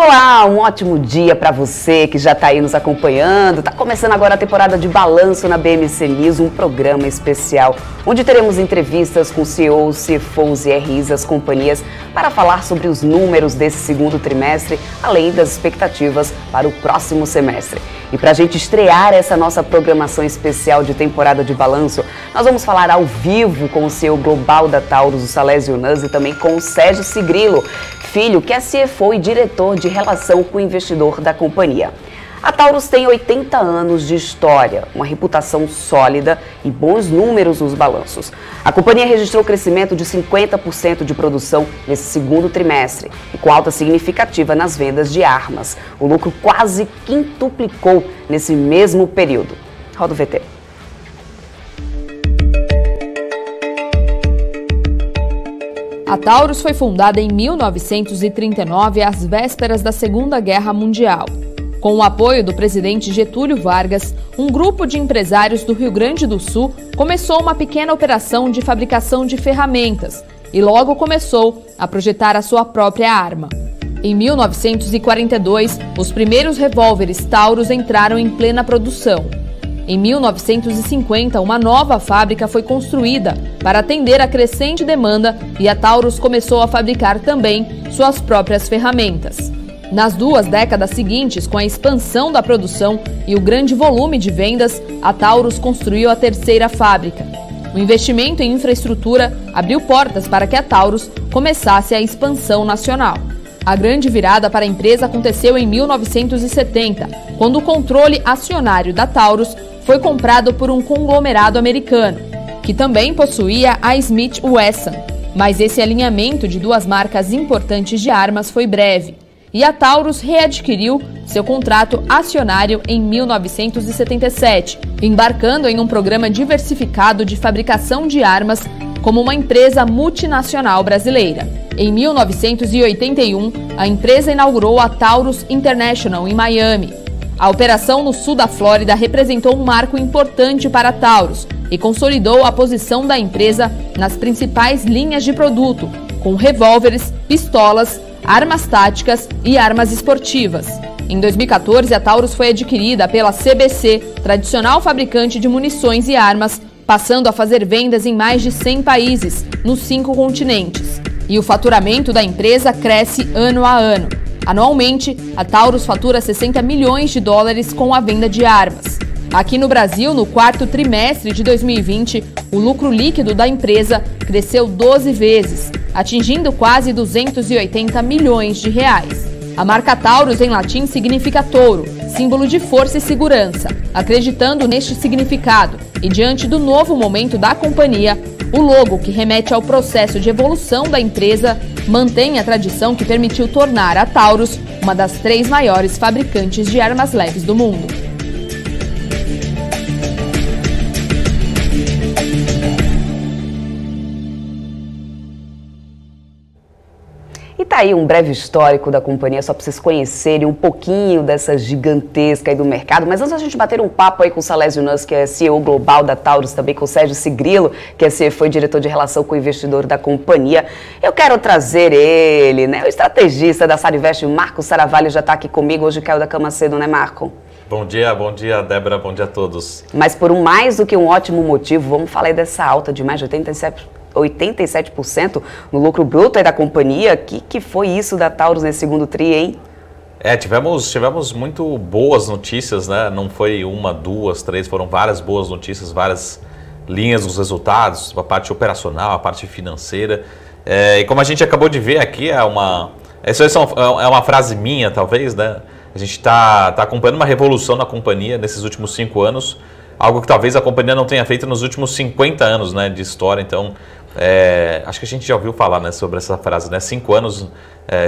Olá, um ótimo dia para você que já está aí nos acompanhando. Está começando agora a temporada de Balanço na BMC News, um programa especial onde teremos entrevistas com CEOs, CFOs e RIs das companhias para falar sobre os números desse segundo trimestre, além das expectativas para o próximo semestre. E para a gente estrear essa nossa programação especial de temporada de Balanço, nós vamos falar ao vivo com o CEO global da Taurus, o Salésio Nunes, e também com o Sérgio Sigrilo, filho, que é CFO e diretor de relação com o investidor da companhia. A Taurus tem 80 anos de história, uma reputação sólida e bons números nos balanços. A companhia registrou crescimento de 50% de produção nesse segundo trimestre e com alta significativa nas vendas de armas. O lucro quase quintuplicou nesse mesmo período. Roda o VT. A Taurus foi fundada em 1939, às vésperas da Segunda Guerra Mundial. Com o apoio do presidente Getúlio Vargas, um grupo de empresários do Rio Grande do Sul começou uma pequena operação de fabricação de ferramentas e logo começou a projetar a sua própria arma. Em 1942, os primeiros revólveres Taurus entraram em plena produção. Em 1950, uma nova fábrica foi construída para atender a crescente demanda e a Taurus começou a fabricar também suas próprias ferramentas. Nas 2 décadas seguintes, com a expansão da produção e o grande volume de vendas, a Taurus construiu a 3ª fábrica. O investimento em infraestrutura abriu portas para que a Taurus começasse a expansão nacional. A grande virada para a empresa aconteceu em 1970, quando o controle acionário da Taurus foi comprado por um conglomerado americano, que também possuía a Smith Wesson. Mas esse alinhamento de 2 marcas importantes de armas foi breve, e a Taurus readquiriu seu contrato acionário em 1977, embarcando em um programa diversificado de fabricação de armas como uma empresa multinacional brasileira. Em 1981, a empresa inaugurou a Taurus International em Miami. A operação no sul da Flórida representou um marco importante para a Taurus e consolidou a posição da empresa nas principais linhas de produto, com revólveres, pistolas, armas táticas e armas esportivas. Em 2014, a Taurus foi adquirida pela CBC, tradicional fabricante de munições e armas, passando a fazer vendas em mais de 100 países, nos 5 continentes. E o faturamento da empresa cresce ano a ano. Anualmente, a Taurus fatura 60 milhões de dólares com a venda de armas. Aqui no Brasil, no 4º trimestre de 2020, o lucro líquido da empresa cresceu 12 vezes, atingindo quase 280 milhões de reais. A marca Taurus em latim significa touro, símbolo de força e segurança. Acreditando neste significado e diante do novo momento da companhia, o logo, que remete ao processo de evolução da empresa, mantém a tradição que permitiu tornar a Taurus uma das 3 maiores fabricantes de armas leves do mundo. E tá aí um breve histórico da companhia, só para vocês conhecerem um pouquinho dessa gigantesca aí do mercado. Mas antes da gente bater um papo aí com o Salésio Nunes, que é CEO global da Taurus, também com o Sérgio Sigrilo, que é CFO e diretor de relação com o investidor da companhia, eu quero trazer ele, né? O estrategista da Sarivest, Marco Saravalho, já está aqui comigo. Hoje caiu da cama cedo, né, Marco? Bom dia, Débora, bom dia a todos. Mas por mais do que um ótimo motivo, vamos falar aí dessa alta de mais de 87% no lucro bruto aí da companhia. Que foi isso da Taurus nesse segundo tri, hein? Tivemos muito boas notícias, né? Não foi 1, 2, 3, foram várias boas notícias, várias linhas dos resultados, a parte operacional, a parte financeira. E como a gente acabou de ver aqui, essa é uma frase minha, talvez, né? A gente está acompanhando uma revolução na companhia nesses últimos 5 anos, algo que talvez a companhia não tenha feito nos últimos 50 anos, né, de história. Então, acho que a gente já ouviu falar, né, sobre essa frase, né, 5 anos,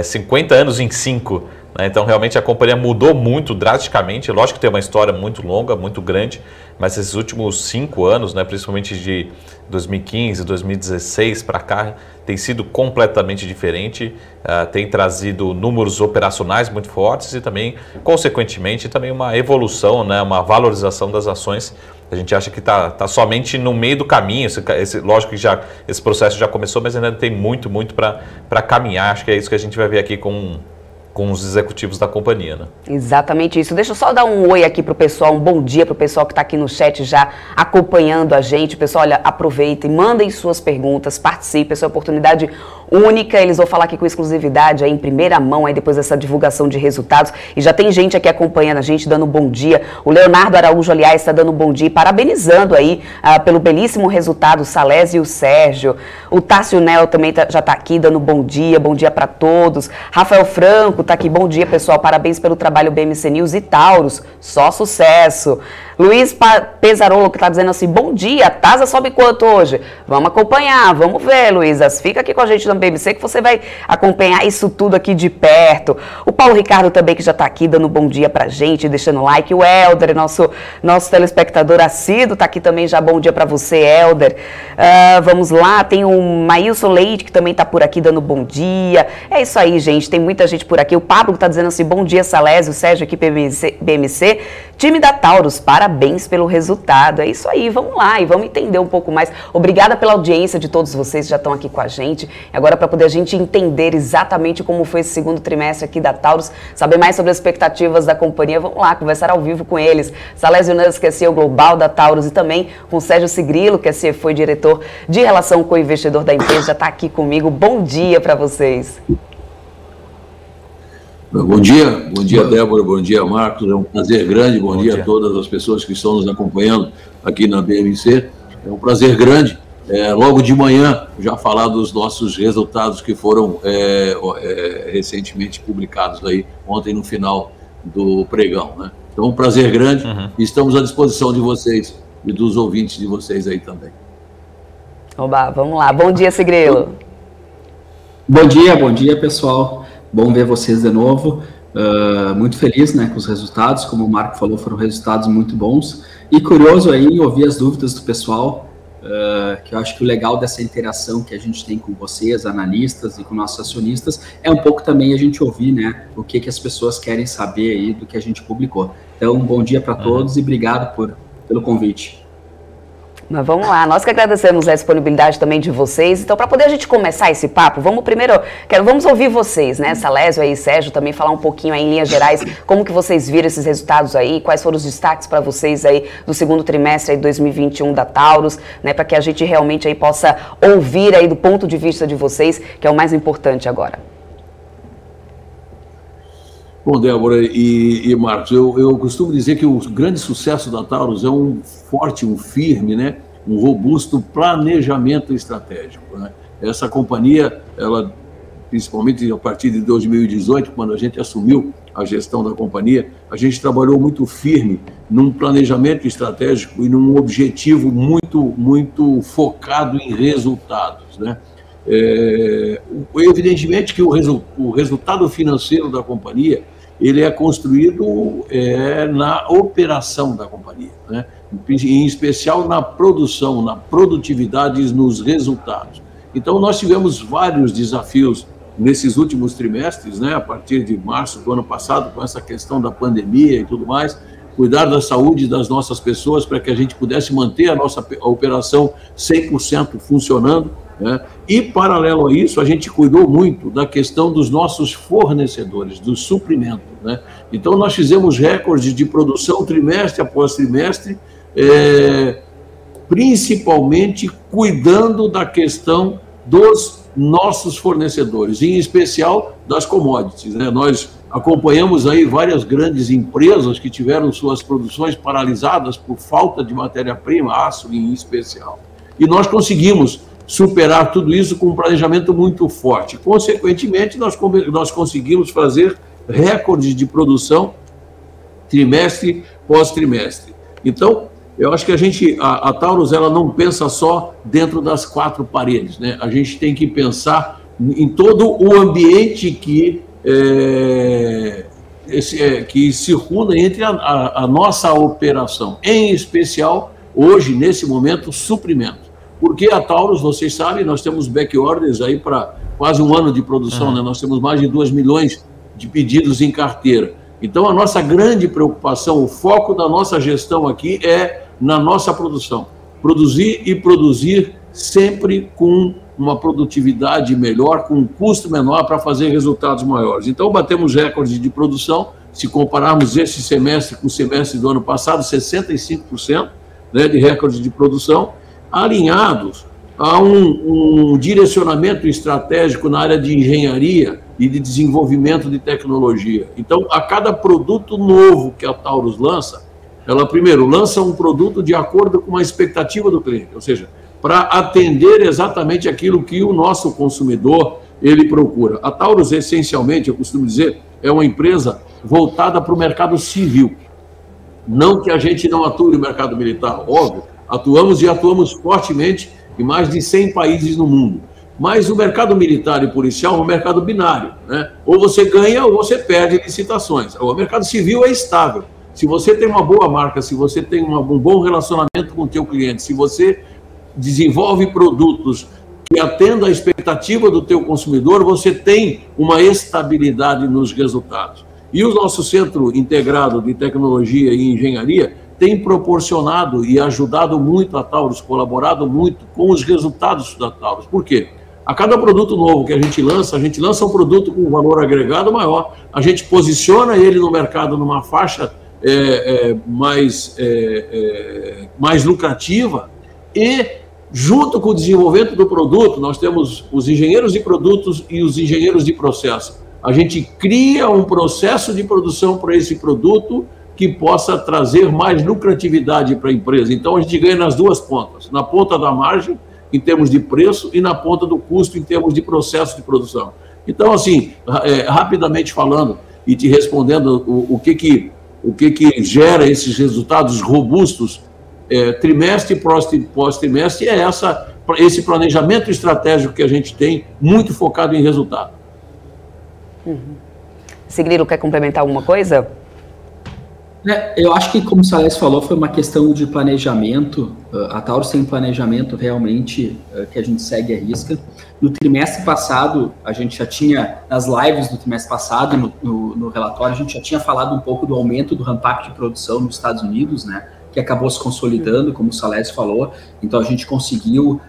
50 anos em 5. Né? Então, realmente, a companhia mudou muito drasticamente. Lógico que tem uma história muito longa, muito grande, mas esses últimos 5 anos, né, principalmente de 2015, 2016 para cá, tem sido completamente diferente, tem trazido números operacionais muito fortes e também, consequentemente, também uma evolução, né, uma valorização das ações. A gente acha que está somente no meio do caminho. Lógico que esse processo já começou, mas ainda tem muito para caminhar. Acho que é isso que a gente vai ver aqui com com os executivos da companhia, né? Exatamente isso. Deixa eu só dar um oi aqui pro pessoal, um bom dia pro pessoal que está aqui no chat já acompanhando a gente. Pessoal, olha, aproveitem, mandem suas perguntas, participem, essa é uma oportunidade única. Eles vão falar aqui com exclusividade, aí em primeira mão, aí depois dessa divulgação de resultados. E já tem gente aqui acompanhando a gente, dando um bom dia. O Leonardo Araújo, aliás, está dando um bom dia, parabenizando aí pelo belíssimo resultado, o Salésio e o Sérgio. O Tássio Nel também já está aqui, dando bom dia para todos. Rafael Franco está aqui, bom dia, pessoal, parabéns pelo trabalho BMC News e Taurus, só sucesso. Luiz Pesarolo, que está dizendo assim, bom dia, a Tasa sobe quanto hoje? Vamos acompanhar, vamos ver, Luísa, fica aqui com a gente no BMC que você vai acompanhar isso tudo aqui de perto. O Paulo Ricardo também, que já está aqui dando um bom dia pra gente, deixando like. O Helder, nosso telespectador assíduo, está aqui também já, bom dia para você, Helder. Vamos lá, tem o Maílson Leite, que também está por aqui dando bom dia. É isso aí, gente, tem muita gente por aqui. O Pablo está dizendo assim, bom dia, Salésio, Sérgio aqui, BMC. Time da Taurus, parabéns pelo resultado. É isso aí, vamos lá e vamos entender um pouco mais. Obrigada pela audiência de todos vocês que já estão aqui com a gente. Agora, para poder a gente entender exatamente como foi esse segundo trimestre aqui da Taurus, saber mais sobre as expectativas da companhia, vamos lá, conversar ao vivo com eles. Salésio Nunes, que é CEO global da Taurus, e também com o Sérgio Sigrilo, que foi diretor de relação com o investidor da empresa, já está aqui comigo. Bom dia para vocês. Bom dia Débora, bom dia Marcos, é um prazer grande, bom dia a todas as pessoas que estão nos acompanhando aqui na BMC, é um prazer grande, logo de manhã, já falar dos nossos resultados que foram recentemente publicados aí, ontem no final do pregão, né? Então, um prazer grande, e estamos à disposição de vocês e dos ouvintes de vocês aí também. Oba, vamos lá, bom dia Sigrilo. Bom dia pessoal. Bom ver vocês de novo, muito feliz, né, com os resultados, como o Marco falou, foram resultados muito bons, e curioso aí ouvir as dúvidas do pessoal, que eu acho que o legal dessa interação que a gente tem com vocês, analistas e com nossos acionistas, é um pouco também a gente ouvir, né, o que as pessoas querem saber aí do que a gente publicou. Então, bom dia para todos e obrigado pelo convite. Mas vamos lá, nós que agradecemos a disponibilidade também de vocês. Então, para poder a gente começar esse papo, vamos ouvir vocês, né, Salésio e Sérgio, também falar um pouquinho aí em linhas gerais, como que vocês viram esses resultados aí, quais foram os destaques para vocês aí do segundo trimestre aí de 2021 da Taurus, né, para que a gente realmente aí possa ouvir aí do ponto de vista de vocês, que é o mais importante agora. Bom, Débora e Marcos, eu costumo dizer que o grande sucesso da Taurus é um forte, um firme, né, um robusto planejamento estratégico, né? Essa companhia, ela, principalmente a partir de 2018, quando a gente assumiu a gestão da companhia, a gente trabalhou muito firme num planejamento estratégico e num objetivo muito focado em resultados, né? Evidentemente que o resultado financeiro da companhia ele é construído na operação da companhia, né? Em especial na produção, na produtividade e nos resultados. Então nós tivemos vários desafios nesses últimos trimestres, né? A partir de março do ano passado, com essa questão da pandemia e tudo mais, cuidar da saúde das nossas pessoas para que a gente pudesse manter a nossa operação 100% funcionando, né? E, paralelo a isso, a gente cuidou muito da questão dos nossos fornecedores, do suprimento, né? Então, nós fizemos recordes de produção trimestre após trimestre, principalmente cuidando da questão dos nossos fornecedores, em especial das commodities, né? Nós acompanhamos aí várias grandes empresas que tiveram suas produções paralisadas por falta de matéria-prima, aço em especial. E nós conseguimos superar tudo isso com um planejamento muito forte. Consequentemente, nós conseguimos fazer recordes de produção trimestre pós trimestre. Então, eu acho que a Taurus, ela não pensa só dentro das quatro paredes, né? A gente tem que pensar em todo o ambiente que circunda entre a nossa operação, em especial, hoje, nesse momento, suprimento. Porque a Taurus, vocês sabem, nós temos back orders aí para quase um ano de produção, né? Nós temos mais de 2 milhões de pedidos em carteira. Então, a nossa grande preocupação, o foco da nossa gestão aqui é na nossa produção. Produzir e produzir sempre com uma produtividade melhor, com um custo menor para fazer resultados maiores. Então, batemos recordes de produção, se compararmos esse semestre com o semestre do ano passado, 65%, né, de recordes de produção, alinhados a um direcionamento estratégico na área de engenharia e de desenvolvimento de tecnologia. Então, a cada produto novo que a Taurus lança, ela primeiro lança um produto de acordo com a expectativa do cliente, ou seja, para atender exatamente aquilo que o nosso consumidor ele procura. A Taurus, essencialmente, eu costumo dizer, é uma empresa voltada para o mercado civil. Não que a gente não atue no mercado militar, óbvio, atuamos e atuamos fortemente em mais de 100 países no mundo. Mas o mercado militar e policial é um mercado binário, né? Ou você ganha ou você perde licitações. O mercado civil é estável. Se você tem uma boa marca, se você tem um bom relacionamento com o teu cliente, se você desenvolve produtos que atendam à expectativa do teu consumidor, você tem uma estabilidade nos resultados. E o nosso Centro Integrado de Tecnologia e Engenharia tem proporcionado e ajudado muito a Taurus, colaborado muito com os resultados da Taurus. Por quê? A cada produto novo que a gente lança um produto com um valor agregado maior, a gente posiciona ele no mercado numa faixa mais lucrativa e, junto com o desenvolvimento do produto, nós temos os engenheiros de produtos e os engenheiros de processo. A gente cria um processo de produção para esse produto que possa trazer mais lucratividade para a empresa. Então, a gente ganha nas duas pontas, na ponta da margem, em termos de preço, e na ponta do custo, em termos de processo de produção. Então, assim, rapidamente falando e te respondendo o que gera esses resultados robustos, trimestre e pós-trimestre, é esse planejamento estratégico que a gente tem, muito focado em resultado. Cigrilo, quer complementar alguma coisa? Eu acho que, como o Salles falou, foi uma questão de planejamento. A Taurus tem um planejamento realmente que a gente segue à risca. No trimestre passado, a gente já tinha, nas lives do trimestre passado, no relatório, a gente já tinha falado um pouco do aumento do ramp-up de produção nos Estados Unidos, né, que acabou se consolidando, como o Salles falou. Então, a gente conseguiu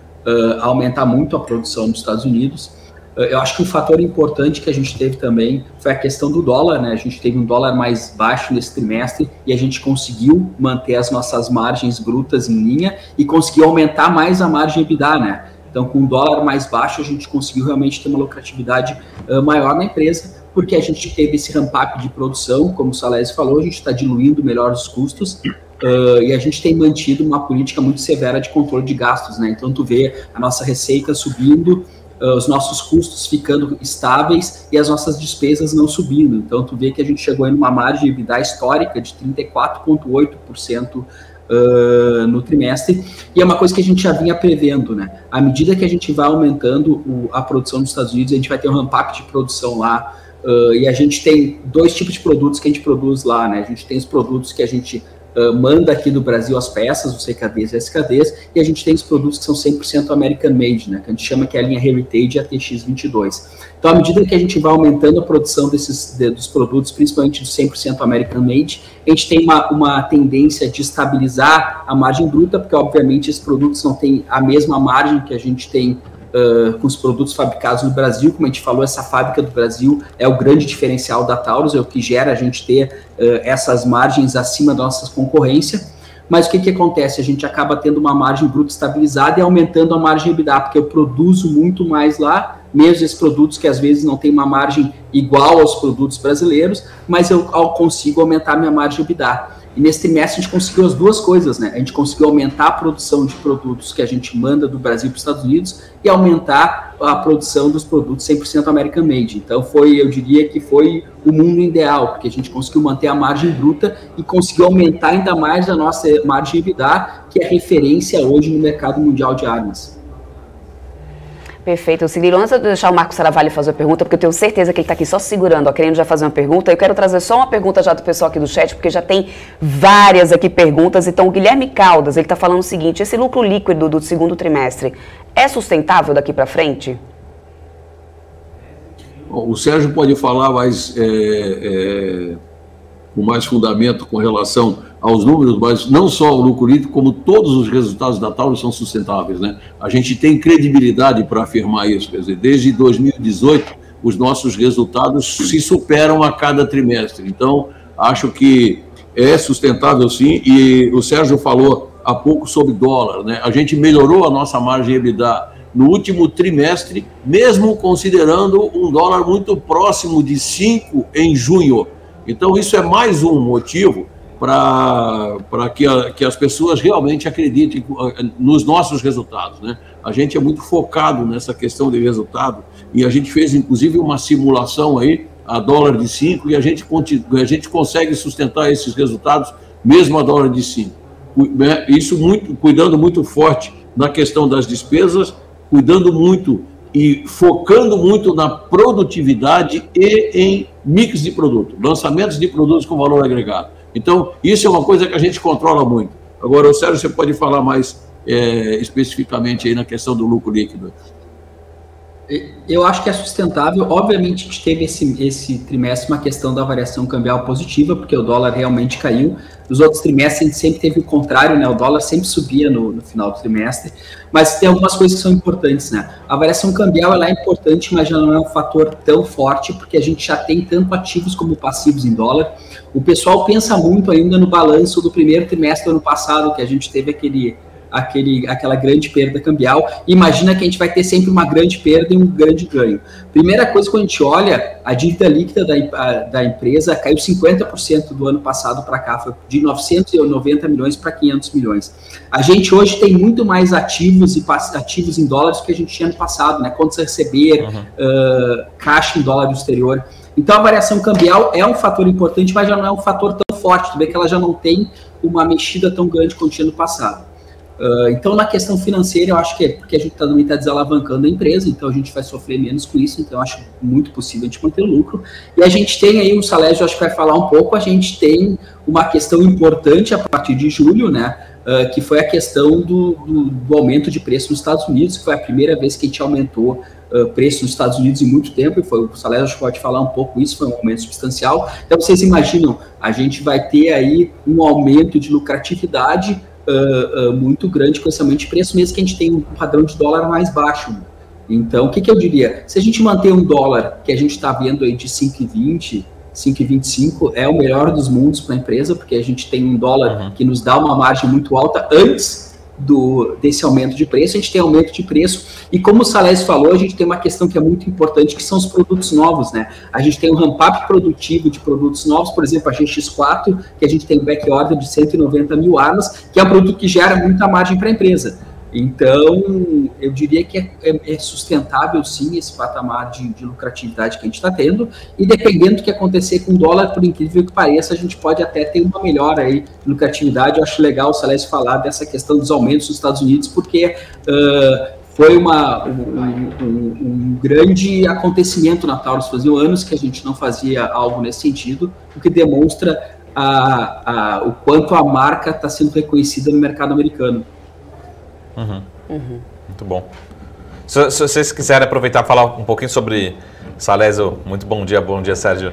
aumentar muito a produção nos Estados Unidos. Eu acho que um fator importante que a gente teve também foi a questão do dólar, né? A gente teve um dólar mais baixo nesse trimestre e a gente conseguiu manter as nossas margens brutas em linha e conseguiu aumentar mais a margem EBITDA, né? Então, com o dólar mais baixo, a gente conseguiu realmente ter uma lucratividade maior na empresa, porque a gente teve esse ramp-up de produção, como o Salles falou, a gente está diluindo melhor os custos e a gente tem mantido uma política muito severa de controle de gastos, né? Então, tu vê a nossa receita subindo, os nossos custos ficando estáveis e as nossas despesas não subindo. Então, tu vê que a gente chegou em uma margem de EBITDA histórica de 34,8% no trimestre, e é uma coisa que a gente já vinha prevendo, né? À medida que a gente vai aumentando a produção nos Estados Unidos, a gente vai ter um ramp-up de produção lá, e a gente tem dois tipos de produtos que a gente produz lá, né? A gente tem os produtos que a gente manda aqui do Brasil as peças, os CKDs e SKDs, e a gente tem os produtos que são 100% American Made, né, que a gente chama que é a linha Heritage e a TX22. Então, à medida que a gente vai aumentando a produção dos produtos, principalmente dos 100% American Made, a gente tem uma tendência de estabilizar a margem bruta, porque, obviamente, esses produtos não têm a mesma margem que a gente tem com os produtos fabricados no Brasil. Como a gente falou, essa fábrica do Brasil é o grande diferencial da Taurus, é o que gera a gente ter essas margens acima da nossa concorrência. Mas o que acontece? A gente acaba tendo uma margem bruta estabilizada e aumentando a margem EBITDA, porque eu produzo muito mais lá, mesmo esses produtos que às vezes não têm uma margem igual aos produtos brasileiros, mas eu consigo aumentar minha margem EBITDA. E nesse trimestre a gente conseguiu as duas coisas, né? A gente conseguiu aumentar a produção de produtos que a gente manda do Brasil para os Estados Unidos e aumentar a produção dos produtos 100% American Made. Então eu diria que foi o mundo ideal, porque a gente conseguiu manter a margem bruta e conseguiu aumentar ainda mais a nossa margem EBITDA, que é referência hoje no mercado mundial de armas. Perfeito. Cigrilo, antes de deixar o Marcos Saravalli fazer a pergunta, porque eu tenho certeza que ele está aqui só segurando, querendo já fazer uma pergunta, eu quero trazer só uma pergunta já do pessoal aqui do chat, porque já tem várias aqui perguntas. Então, o Guilherme Caldas, ele está falando o seguinte: esse lucro líquido do segundo trimestre é sustentável daqui para frente? Bom, o Sérgio pode falar mais, com mais fundamento com relação aos números, mas não só o lucro líquido, como todos os resultados da Taurus são sustentáveis, né? A gente tem credibilidade para afirmar isso, quer dizer, desde 2018, os nossos resultados se superam a cada trimestre. Então, acho que é sustentável sim, e o Sérgio falou há pouco sobre dólar, né? A gente melhorou a nossa margem EBITDA no último trimestre, mesmo considerando um dólar muito próximo de 5 em junho. Então, isso é mais um motivo para que as pessoas realmente acreditem nos nossos resultados, né? A gente é muito focado nessa questão de resultado e a gente fez, inclusive, uma simulação aí a dólar de 5 e a gente consegue sustentar esses resultados mesmo a dólar de 5. Isso cuidando muito forte na questão das despesas, cuidando muito e focando muito na produtividade e em mix de produto, lançamentos de produtos com valor agregado. Então, isso é uma coisa que a gente controla muito. Agora, o Sérgio, você pode falar mais especificamente aí na questão do lucro líquido? Eu acho que é sustentável. Obviamente, a gente teve esse trimestre uma questão da variação cambial positiva, porque o dólar realmente caiu. Nos outros trimestres, a gente sempre teve o contrário, né? O dólar sempre subia no final do trimestre. Mas tem algumas coisas que são importantes, né? A variação cambial ela é importante, mas já não é um fator tão forte, porque a gente já tem tanto ativos como passivos em dólar. O pessoal pensa muito ainda no balanço do primeiro trimestre do ano passado, que a gente teve aquela grande perda cambial. Imagina que a gente vai ter sempre uma grande perda e um grande ganho. Primeira coisa, quando a gente olha, a dívida líquida da empresa caiu 50% do ano passado para cá, foi de 990 milhões para 500 milhões. A gente hoje tem muito mais ativos em dólares do que a gente tinha no passado, né? Contas a receber, caixa em dólar do exterior. Então, a variação cambial é um fator importante, mas já não é um fator tão forte. Tu vê que ela já não tem uma mexida tão grande quanto tinha no passado. Então, na questão financeira, eu acho que é porque a gente também está desalavancando a empresa, então a gente vai sofrer menos com isso, então eu acho muito possível a gente manter o lucro. E a gente tem aí, o Salésio acho que vai falar um pouco, a gente tem uma questão importante a partir de julho, né? Que foi a questão do aumento de preço nos Estados Unidos, que foi a primeira vez que a gente aumentou preço nos Estados Unidos em muito tempo, e o Salésio pode falar um pouco isso, foi um aumento substancial. Então, vocês imaginam, a gente vai ter aí um aumento de lucratividade muito grande com esse aumento de preço, mesmo que a gente tenha um padrão de dólar mais baixo. Então, o que eu diria? Se a gente manter um dólar que a gente está vendo aí de 5,20, 5,25, é o melhor dos mundos para a empresa, porque a gente tem um dólar que nos dá uma margem muito alta antes desse aumento de preço. A gente tem aumento de preço, e como o Salésio falou, a gente tem uma questão que é muito importante, que são os produtos novos, né? A gente tem um ramp-up produtivo de produtos novos, por exemplo, a GX4, que a gente tem um back-order de 190 mil armas, que é um produto que gera muita margem para a empresa. Então, eu diria que é sustentável, sim, esse patamar de lucratividade que a gente está tendo, e dependendo do que acontecer com o dólar, por incrível que pareça, a gente pode até ter uma melhora aí de lucratividade. Eu acho legal o Salésio falar dessa questão dos aumentos nos Estados Unidos, porque foi um grande acontecimento na Taurus. Fazia anos que a gente não fazia algo nesse sentido, o que demonstra o quanto a marca está sendo reconhecida no mercado americano. Muito bom. Se vocês quiserem aproveitar e falar um pouquinho sobre Salésio, muito bom dia Sérgio,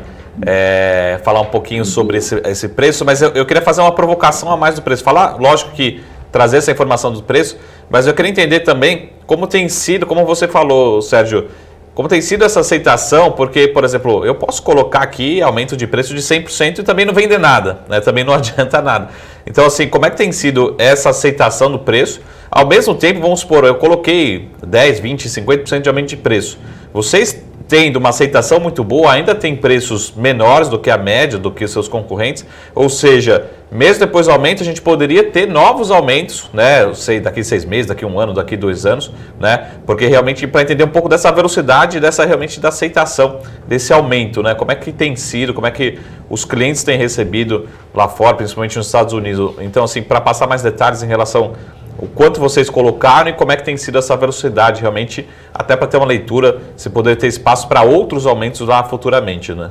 falar um pouquinho sobre esse preço, mas eu queria fazer uma provocação a mais do preço, falar, lógico que trazer essa informação do preço, mas eu queria entender também como tem sido, como você falou, Sérgio, como tem sido essa aceitação, porque, por exemplo, eu posso colocar aqui aumento de preço de 100% e também não vender nada, né? Também não adianta nada. Então, assim, como é que tem sido essa aceitação do preço? Ao mesmo tempo, vamos supor, eu coloquei 10, 20, 50% de aumento de preço. Vocês tendo uma aceitação muito boa, ainda tem preços menores do que a média, do que seus concorrentes, ou seja, mesmo depois do aumento, a gente poderia ter novos aumentos, né? Eu sei, daqui 6 meses, daqui 1 ano, daqui 2 anos, né? Porque realmente, para entender um pouco dessa velocidade, realmente da aceitação desse aumento, né? Como é que tem sido, como é que os clientes têm recebido lá fora, principalmente nos Estados Unidos. Então, assim, para passar mais detalhes em relação o quanto vocês colocaram e como é que tem sido essa velocidade realmente, até para ter uma leitura, se poder ter espaço para outros aumentos lá futuramente, né?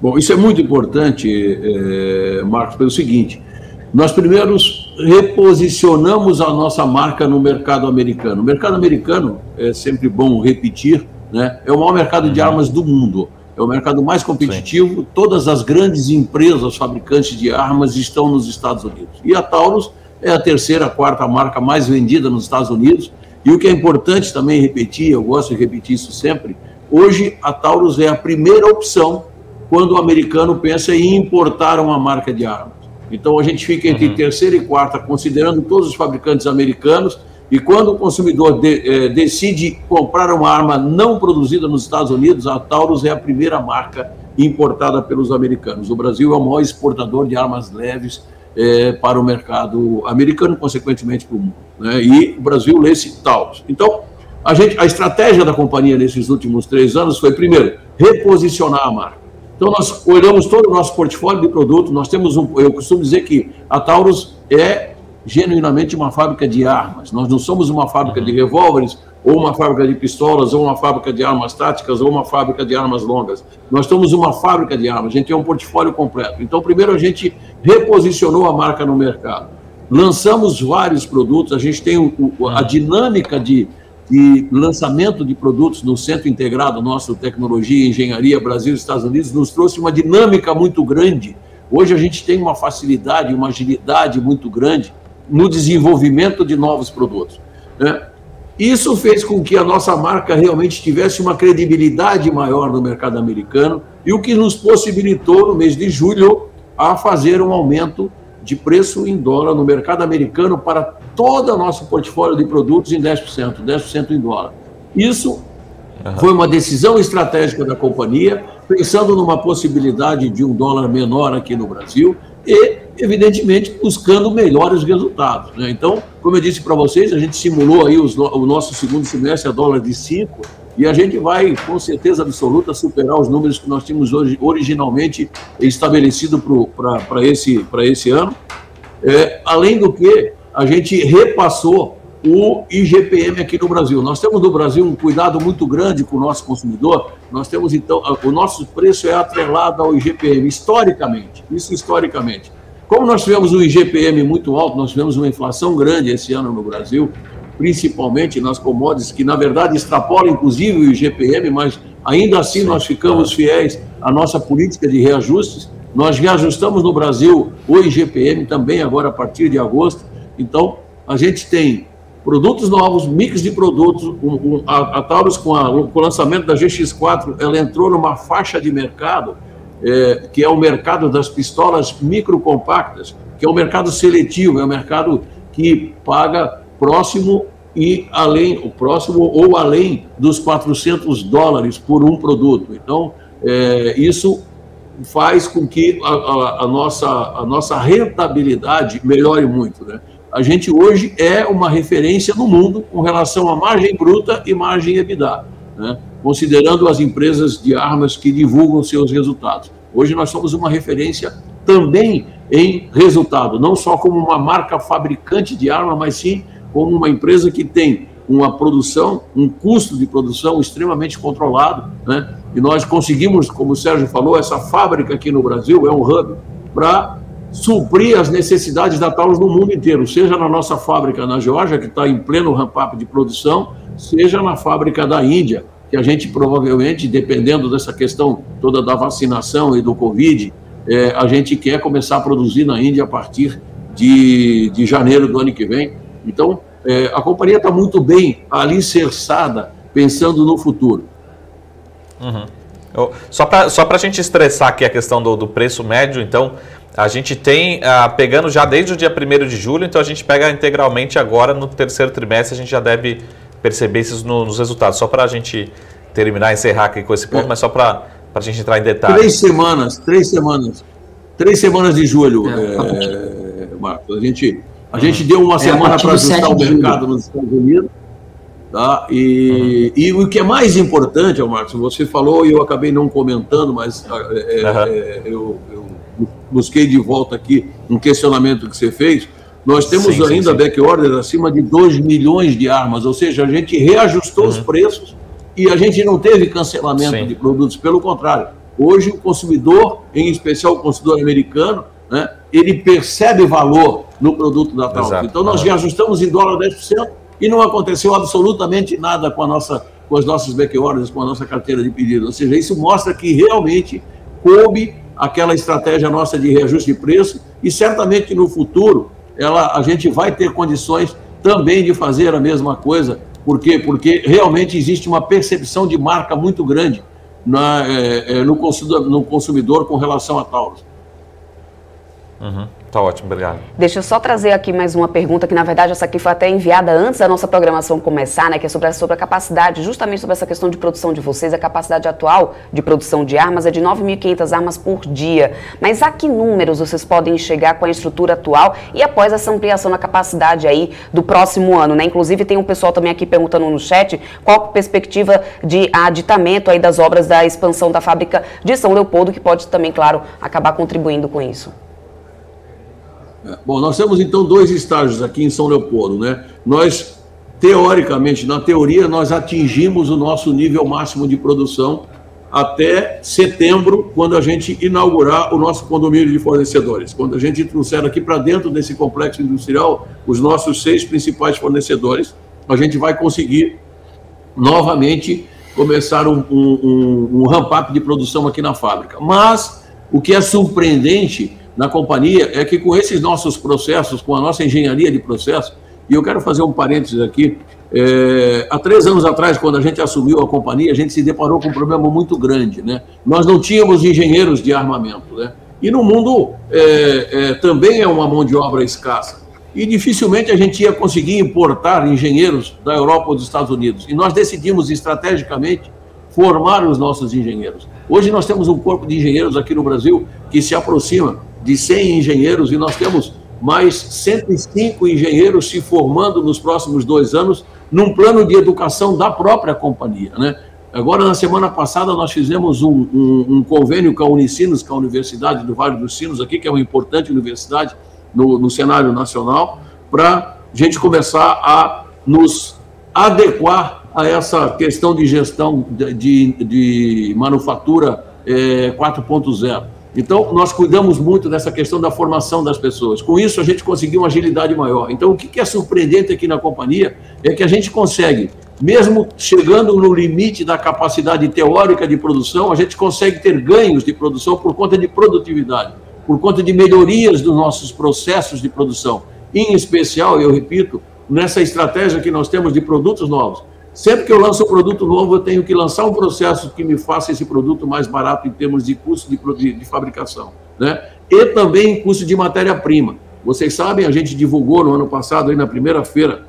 Bom, isso é muito importante, Marcos, pelo seguinte: nós primeiro reposicionamos a nossa marca no mercado americano. O mercado americano, é sempre bom repetir, né, é o maior mercado de armas do mundo. É o mercado mais competitivo. Sim. Todas as grandes empresas fabricantes de armas estão nos Estados Unidos. E a Taurus é a terceira, quarta marca mais vendida nos Estados Unidos. E o que é importante também repetir, eu gosto de repetir isso sempre, hoje a Taurus é a primeira opção quando o americano pensa em importar uma marca de armas. Então a gente fica entre terceira e quarta, considerando todos os fabricantes americanos, e quando o consumidor decide comprar uma arma não produzida nos Estados Unidos, a Taurus é a primeira marca importada pelos americanos. O Brasil é o maior exportador de armas leves para o mercado americano, consequentemente para o mundo, né? E o Brasil lê-se Taurus. Então, a estratégia da companhia nesses últimos 3 anos foi, primeiro, reposicionar a marca. Então, nós olhamos todo o nosso portfólio de produtos, nós temos eu costumo dizer que a Taurus é genuinamente uma fábrica de armas. Nós não somos uma fábrica de revólveres, ou uma fábrica de pistolas, ou uma fábrica de armas táticas, ou uma fábrica de armas longas. Nós somos uma fábrica de armas, a gente tem um portfólio completo. Então, primeiro, a gente reposicionou a marca no mercado. Lançamos vários produtos, a gente tem a dinâmica de lançamento de produtos no Centro Integrado nosso, Tecnologia e Engenharia Brasil e Estados Unidos, nos trouxe uma dinâmica muito grande. Hoje a gente tem uma facilidade, uma agilidade muito grande no desenvolvimento de novos produtos, né? Isso fez com que a nossa marca realmente tivesse uma credibilidade maior no mercado americano, e o que nos possibilitou, no mês de julho, a fazer um aumento de preço em dólar no mercado americano para todo o nosso portfólio de produtos em 10% em dólar. Isso foi uma decisão estratégica da companhia, pensando numa possibilidade de um dólar menor aqui no Brasil e, evidentemente, buscando melhores resultados, né? Então, como eu disse para vocês, a gente simulou aí o nosso segundo semestre a dólar de 5, e a gente vai, com certeza absoluta, superar os números que nós tínhamos originalmente estabelecido para esse ano. Além do que, a gente repassou o IGPM aqui no Brasil. Nós temos no Brasil um cuidado muito grande com o nosso consumidor. Nós temos, então, o nosso preço é atrelado ao IGPM, historicamente. Como nós tivemos um IGPM muito alto, nós tivemos uma inflação grande esse ano no Brasil, principalmente nas commodities, que na verdade extrapolam inclusive o IGPM, mas ainda assim nós ficamos fiéis à nossa política de reajustes. Nós reajustamos no Brasil o IGPM também agora a partir de agosto. Então, a gente tem produtos novos, mix de produtos. A Taurus, com o lançamento da GX4, ela entrou numa faixa de mercado, que é o mercado das pistolas microcompactas, que é um mercado seletivo, é um mercado que paga próximo ou além dos $400 por um produto. Então, isso faz com que a nossa rentabilidade melhore muito, né? A gente hoje é uma referência no mundo com relação à margem bruta e margem EBITDA, né? Considerando as empresas de armas que divulgam seus resultados. Hoje nós somos uma referência também em resultado, não só como uma marca fabricante de arma, mas sim como uma empresa que tem uma produção, um custo de produção extremamente controlado, né? E nós conseguimos, como o Sérgio falou, essa fábrica aqui no Brasil é um hub para suprir as necessidades da Taurus no mundo inteiro, seja na nossa fábrica na Geórgia, que está em pleno ramp-up de produção, seja na fábrica da Índia, que a gente provavelmente, dependendo dessa questão toda da vacinação e do Covid, a gente quer começar a produzir na Índia a partir de janeiro do ano que vem. Então, a companhia está muito bem alicerçada, pensando no futuro. Só para a gente estressar aqui a questão do preço médio, então, a gente tem, pegando já desde o dia 1º de julho, então a gente pega integralmente agora no terceiro trimestre, a gente já deve perceber isso nos resultados. Só para a gente terminar, encerrar aqui com esse ponto, mas só para a gente entrar em detalhes. 3 semanas de julho, Marcos. A gente deu uma semana para ajustar o mercado nos Estados Unidos. Tá? E o que é mais importante, Marcos, você falou e eu acabei não comentando, mas eu busquei de volta aqui um questionamento que você fez. Nós temos ainda backorder acima de 2 milhões de armas, ou seja, a gente reajustou os preços e a gente não teve cancelamento de produtos, pelo contrário. Hoje o consumidor, em especial o consumidor americano, né, ele percebe valor no produto da Taurus. Então nós reajustamos em dólar 10%, e não aconteceu absolutamente nada com a nossa com as nossas back orders, com a nossa carteira de pedido. Ou seja, isso mostra que realmente coube aquela estratégia nossa de reajuste de preço e certamente no futuro a gente vai ter condições também de fazer a mesma coisa. Por quê? Porque realmente existe uma percepção de marca muito grande no consumidor com relação a Taurus. Tá ótimo, obrigado. Deixa eu só trazer aqui mais uma pergunta, que na verdade essa aqui foi até enviada antes da nossa programação começar, né, que é sobre a capacidade, justamente sobre essa questão de produção de vocês. A capacidade atual de produção de armas é de 9.500 armas por dia. Mas a que números vocês podem chegar com a estrutura atual e após essa ampliação na capacidade aí do próximo ano, né? Inclusive tem um pessoal também aqui perguntando no chat qual a perspectiva de aditamento aí das obras da expansão da fábrica de São Leopoldo, que pode também, claro, acabar contribuindo com isso. Bom, nós temos então 2 estágios aqui em São Leopoldo, né? Nós, teoricamente, na teoria, nós atingimos o nosso nível máximo de produção até setembro, quando a gente inaugurar o nosso condomínio de fornecedores. Quando a gente trouxer aqui para dentro desse complexo industrial os nossos 6 principais fornecedores, a gente vai conseguir novamente começar um ramp-up de produção aqui na fábrica. Mas o que é surpreendente na companhia é que com esses nossos processos, com a nossa engenharia de processo, e eu quero fazer um parênteses aqui, há 3 anos atrás, quando a gente assumiu a companhia, a gente se deparou com um problema muito grande, né? Nós não tínhamos engenheiros de armamento, né? E no mundo também é uma mão de obra escassa. E dificilmente a gente ia conseguir importar engenheiros da Europa ou dos Estados Unidos. E nós decidimos estrategicamente formar os nossos engenheiros. Hoje nós temos um corpo de engenheiros aqui no Brasil que se aproxima de 100 engenheiros e nós temos mais 105 engenheiros se formando nos próximos 2 anos num plano de educação da própria companhia, né? Agora, na semana passada, nós fizemos um convênio com a Unicinos, com a Universidade do Vale dos Sinos, aqui, que é uma importante universidade no cenário nacional, para a gente começar a nos adequar a essa questão de gestão de manufatura 4.0. Então, nós cuidamos muito dessa questão da formação das pessoas. Com isso, a gente conseguiu uma agilidade maior. Então, o que é surpreendente aqui na companhia é que a gente consegue, mesmo chegando no limite da capacidade teórica de produção, a gente consegue ter ganhos de produção por conta de produtividade, por conta de melhorias dos nossos processos de produção. Em especial, eu repito, nessa estratégia que nós temos de produtos novos. Sempre que eu lanço um produto novo, eu tenho que lançar um processo que me faça esse produto mais barato em termos de custo de fabricação, né? E também em custo de matéria-prima. Vocês sabem, a gente divulgou no ano passado, aí na primeira feira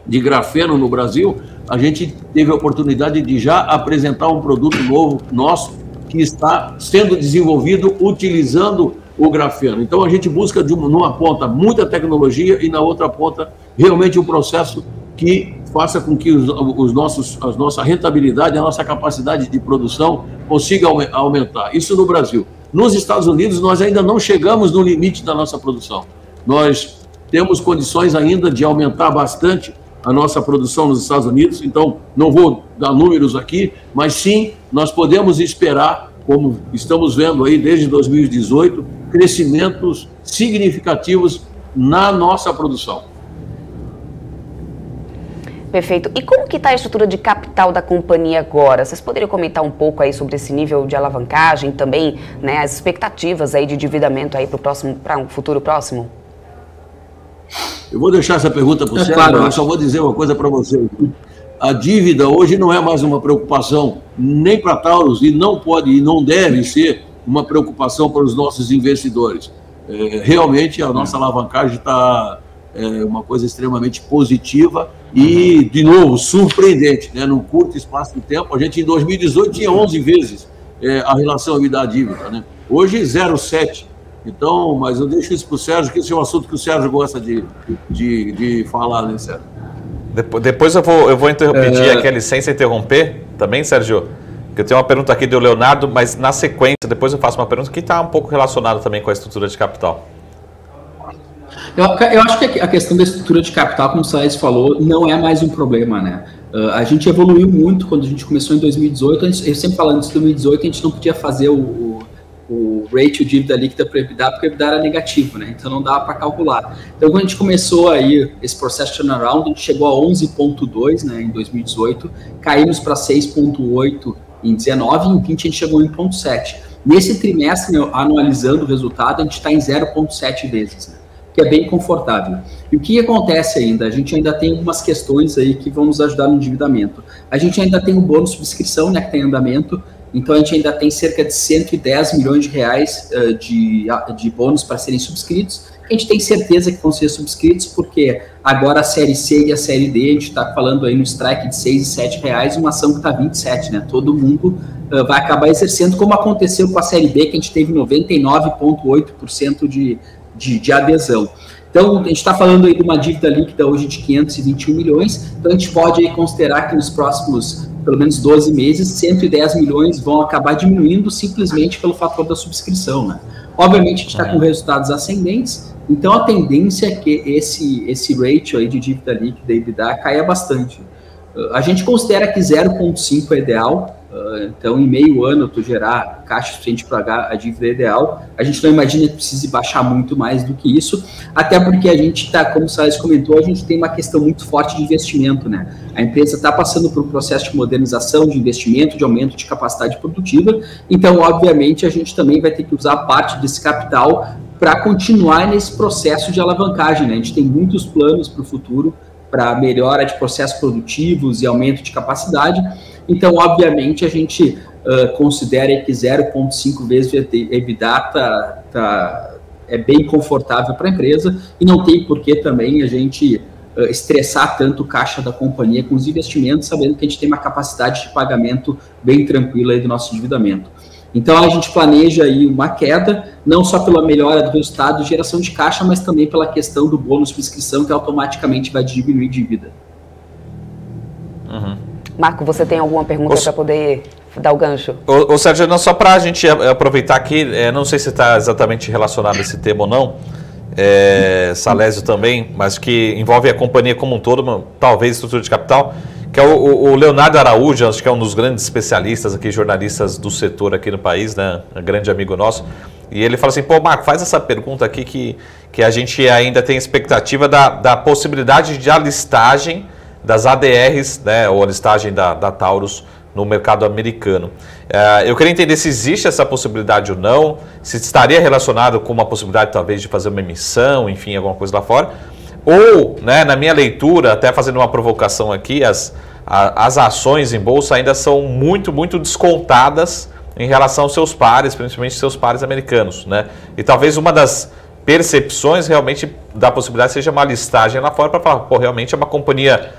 de grafeno no Brasil, a gente teve a oportunidade de já apresentar um produto novo nosso que está sendo desenvolvido utilizando o grafeno. Então, a gente busca, numa ponta, muita tecnologia e na outra ponta, realmente um processo que faça com que a nossa rentabilidade, a nossa capacidade de produção consiga aumentar. Isso no Brasil. Nos Estados Unidos, nós ainda não chegamos no limite da nossa produção. Nós temos condições ainda de aumentar bastante a nossa produção nos Estados Unidos, então não vou dar números aqui, mas sim, nós podemos esperar, como estamos vendo aí desde 2018, crescimentos significativos na nossa produção. Perfeito. E como que está a estrutura de capital da companhia agora? Vocês poderiam comentar um pouco aí sobre esse nível de alavancagem, também, né, as expectativas aí de endividamento aí para um futuro próximo? Eu vou deixar essa pergunta para o Sérgio, claro, eu só vou dizer uma coisa para você. A dívida hoje não é mais uma preocupação nem para Taurus e não pode e não deve ser uma preocupação para os nossos investidores. Realmente a nossa alavancagem está uma coisa extremamente positiva e, de novo, surpreendente, né? Num curto espaço de tempo. A gente, em 2018, tinha 11 vezes a relação EBITDA-dívida, né? Hoje, 0,7. Então, mas eu deixo isso para o Sérgio, que esse é um assunto que o Sérgio gosta de falar, né, Sérgio? Depois eu vou pedir aqui a licença interromper também, Sérgio, porque eu tenho uma pergunta aqui do Leonardo, mas na sequência, depois eu faço uma pergunta que está um pouco relacionada também com a estrutura de capital. Eu acho que a questão da estrutura de capital, como o Saez falou, não é mais um problema, né? A gente evoluiu muito quando a gente começou em 2018. Eu sempre falando, antes de 2018 a gente não podia fazer o ratio dívida líquida para o EBITDA, porque o EBITDA era negativo, né? Então não dava para calcular. Então quando a gente começou aí esse processo de turnaround, a gente chegou a 11,2, né, em 2018, caímos para 6,8 em 19, e em 20 a gente chegou em 1,7. Nesse trimestre, anualizando o resultado, a gente está em 0,7 vezes, né? Que é bem confortável. E o que acontece ainda? A gente ainda tem algumas questões aí que vão nos ajudar no endividamento. A gente ainda tem um bônus de subscrição, né, que tem andamento, então a gente ainda tem cerca de 110 milhões de reais de bônus para serem subscritos. A gente tem certeza que vão ser subscritos, porque agora a Série C e a Série D, a gente está falando aí no strike de 6 e 7 reais, uma ação que está 27, né? Todo mundo vai acabar exercendo, como aconteceu com a Série B, que a gente teve 99,8% de adesão. Então, a gente está falando aí de uma dívida líquida hoje de 521 milhões, então a gente pode aí considerar que nos próximos, pelo menos 12 meses, 110 milhões vão acabar diminuindo simplesmente pelo fator da subscrição, né? Obviamente, a gente está com resultados ascendentes, então a tendência é que esse ratio aí de dívida líquida e EBITDA caia bastante. A gente considera que 0,5 é ideal, então em meio ano tu gerar caixa suficiente para pagar a dívida ideal. A gente não imagina que precise baixar muito mais do que isso, até porque a gente está, como o Salles comentou, a gente tem uma questão muito forte de investimento, né? A empresa está passando por um processo de modernização, de investimento, de aumento de capacidade produtiva, então obviamente a gente também vai ter que usar parte desse capital para continuar nesse processo de alavancagem, né? A gente tem muitos planos para o futuro, para melhora de processos produtivos e aumento de capacidade. Então, obviamente, a gente considera que 0,5 vezes o EBITDA é bem confortável para a empresa e não tem por que também a gente estressar tanto o caixa da companhia com os investimentos, sabendo que a gente tem uma capacidade de pagamento bem tranquila aí do nosso endividamento. Então, a gente planeja aí uma queda, não só pela melhora do resultado de geração de caixa, mas também pela questão do bônus de subscrição, que automaticamente vai diminuir dívida. Uhum. Marco, você tem alguma pergunta para poder dar o gancho? Ô Sérgio, não, só para a gente aproveitar aqui, não sei se está exatamente relacionado a esse tema ou não, Salésio também, mas que envolve a companhia como um todo, talvez estrutura de capital, que é o Leonardo Araújo, acho que é um dos grandes especialistas aqui, jornalistas do setor aqui no país, né, um grande amigo nosso, e ele fala assim, pô, Marco, faz essa pergunta aqui que a gente ainda tem expectativa da possibilidade de alistagem das ADRs, né, ou a listagem da Taurus no mercado americano. Eu queria entender se existe essa possibilidade ou não, se estaria relacionado com uma possibilidade talvez de fazer uma emissão, enfim, alguma coisa lá fora, ou, né, na minha leitura, até fazendo uma provocação aqui, as ações em bolsa ainda são muito, muito descontadas em relação aos seus pares, principalmente seus pares americanos, né? E talvez uma das percepções realmente da possibilidade seja uma listagem lá fora para falar, pô, realmente é uma companhia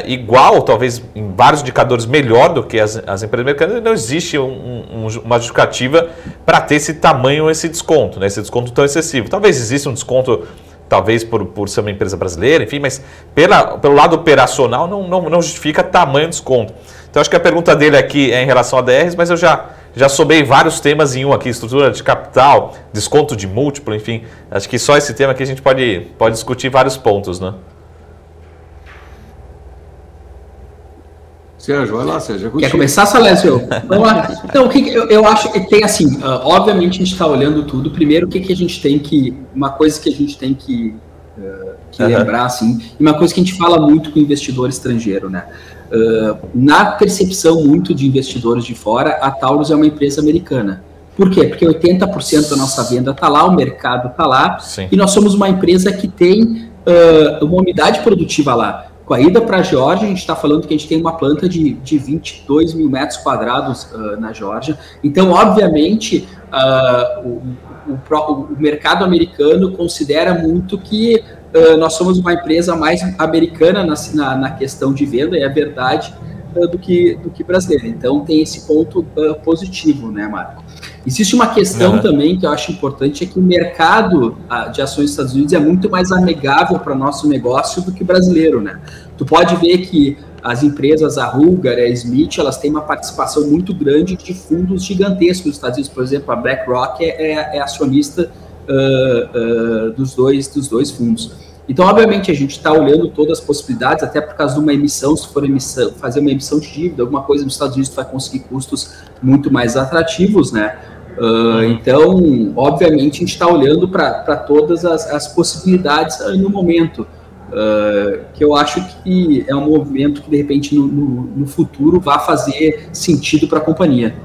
igual, talvez em vários indicadores melhor do que as empresas americanas, e não existe uma justificativa para ter esse tamanho, esse desconto, né? Esse desconto tão excessivo. Talvez exista um desconto, talvez por ser uma empresa brasileira, enfim, mas pelo lado operacional não justifica tamanho desconto. Então acho que a pergunta dele aqui é em relação a ADRs, mas eu já soubei vários temas em um aqui, estrutura de capital, desconto de múltiplo, enfim, acho que só esse tema aqui a gente pode discutir vários pontos, né? Sérgio, vai lá, Sérgio. Quer começar, Salésio? Vamos lá. Então, eu acho que tem assim, obviamente a gente está olhando tudo. Primeiro, uma coisa que a gente tem que lembrar, assim, e uma coisa que a gente fala muito com o investidor estrangeiro, né? Na percepção muito de investidores de fora, a Taurus é uma empresa americana. Por quê? Porque 80% da nossa venda está lá, o mercado está lá, sim, e nós somos uma empresa que tem uma unidade produtiva lá. Com a ida para a Geórgia, a gente está falando que a gente tem uma planta de 22 mil metros quadrados na Geórgia. Então, obviamente, o mercado americano considera muito que nós somos uma empresa mais americana na questão de venda, e é verdade, do que brasileira. Então, tem esse ponto positivo, né, Marco? Existe uma questão também que eu acho importante, é que o mercado de ações dos Estados Unidos é muito mais amigável para o nosso negócio do que o brasileiro, né? Tu pode ver que as empresas, a Ruger, a Smith, elas têm uma participação muito grande de fundos gigantescos nos Estados Unidos. Por exemplo, a BlackRock é acionista dos dois fundos. Então, obviamente, a gente está olhando todas as possibilidades, até por causa de uma emissão, se for fazer uma emissão de dívida, alguma coisa nos Estados Unidos, tu vai conseguir custos muito mais atrativos, né? Então, obviamente, a gente está olhando para todas as possibilidades no momento, que eu acho que é um movimento que, de repente, no futuro vai fazer sentido para a companhia.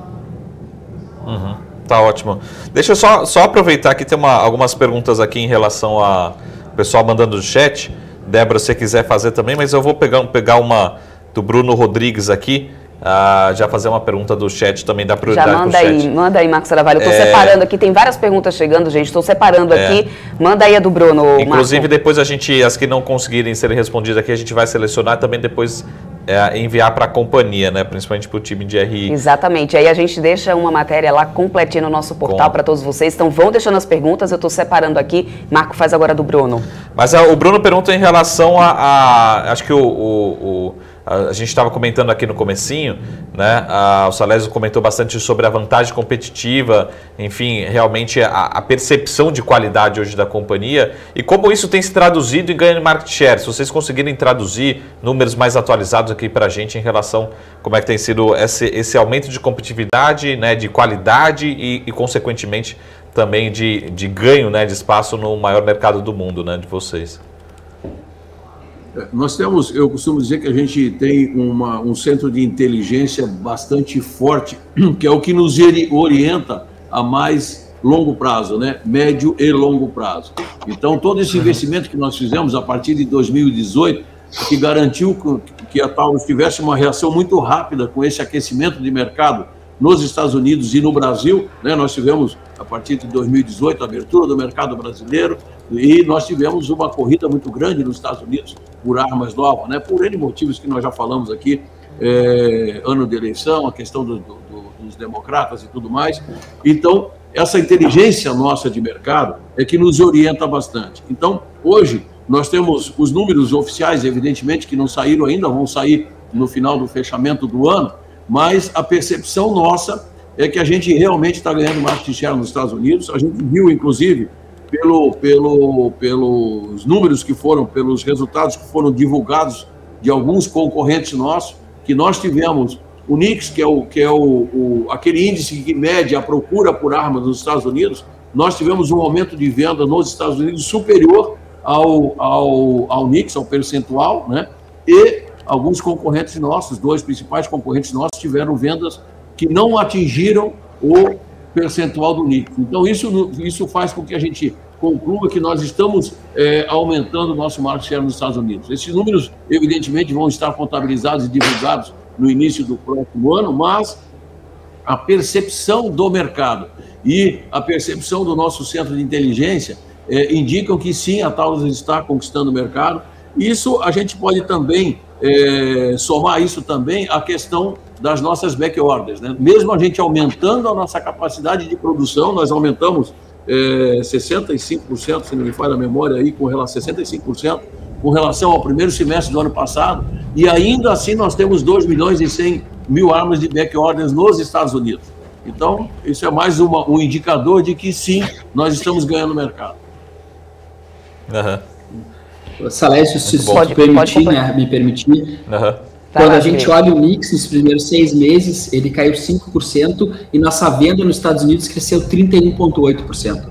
Uhum. Tá ótimo. Deixa eu só aproveitar que tem algumas perguntas aqui em relação a pessoal mandando no chat. Débora, se você quiser fazer também, mas eu vou pegar uma do Bruno Rodrigues aqui. Já fazer uma pergunta do chat também, da prioridade do chat. Manda aí, Marcos Saravalho. Eu estou separando aqui, tem várias perguntas chegando, gente. Estou separando aqui. Manda aí a do Bruno, inclusive, Marco. Depois as que não conseguirem serem respondidas aqui, a gente vai selecionar também depois enviar para a companhia, né? Principalmente para o time de RI. Exatamente. Aí a gente deixa uma matéria lá completinha no nosso portal para todos vocês. Então vão deixando as perguntas, eu estou separando aqui. Marco, faz agora do Bruno. Mas o Bruno pergunta em relação acho que a gente estava comentando aqui no comecinho, né? O Salésio comentou bastante sobre a vantagem competitiva, enfim, realmente a percepção de qualidade hoje da companhia e como isso tem se traduzido em ganho de market share. Se vocês conseguirem traduzir números mais atualizados aqui para a gente em relação a como é que tem sido esse aumento de competitividade, né? De qualidade e consequentemente, também de ganho, né? De espaço no maior mercado do mundo, né? De vocês. Nós temos, eu costumo dizer que a gente tem um centro de inteligência bastante forte, que é o que nos orienta a mais longo prazo, né? Médio e longo prazo. Então, todo esse investimento que nós fizemos a partir de 2018, que garantiu que a Taurus tivesse uma reação muito rápida com esse aquecimento de mercado nos Estados Unidos e no Brasil, né? Nós tivemos, a partir de 2018, a abertura do mercado brasileiro, e nós tivemos uma corrida muito grande nos Estados Unidos por armas novas, né? Por N motivos que nós já falamos aqui, ano de eleição, a questão dos democratas e tudo mais. Então, essa inteligência nossa de mercado é que nos orienta bastante. Então, hoje, nós temos os números oficiais, evidentemente, que não saíram ainda, vão sair no final do fechamento do ano, mas a percepção nossa é que a gente realmente está ganhando market share nos Estados Unidos. A gente viu, inclusive, pelos números que foram, pelos resultados que foram divulgados de alguns concorrentes nossos, que nós tivemos o NICS, que é aquele índice que mede a procura por armas nos Estados Unidos, nós tivemos um aumento de venda nos Estados Unidos superior ao NICS, ao percentual, né? E alguns concorrentes nossos, 2 principais concorrentes nossos, tiveram vendas que não atingiram o percentual do NICS. Então, isso faz com que a gente conclua que nós estamos aumentando o nosso market share nos Estados Unidos. Esses números, evidentemente, vão estar contabilizados e divulgados no início do próximo ano, mas a percepção do mercado e a percepção do nosso centro de inteligência indicam que sim, a Taurus está conquistando o mercado. Isso a gente pode também somar isso também à questão das nossas back orders, né? Mesmo a gente aumentando a nossa capacidade de produção, nós aumentamos 65%, se não me falha a memória, aí, com relação a 65%, com relação ao primeiro semestre do ano passado, e ainda assim nós temos 2.100.000 armas de back orders nos Estados Unidos. Então, isso é mais um indicador de que sim, nós estamos ganhando mercado. Salésio, se pode me permitir. Quando a gente olha o NICS nos primeiros 6 meses, ele caiu 5% e nossa venda nos Estados Unidos cresceu 31,8%.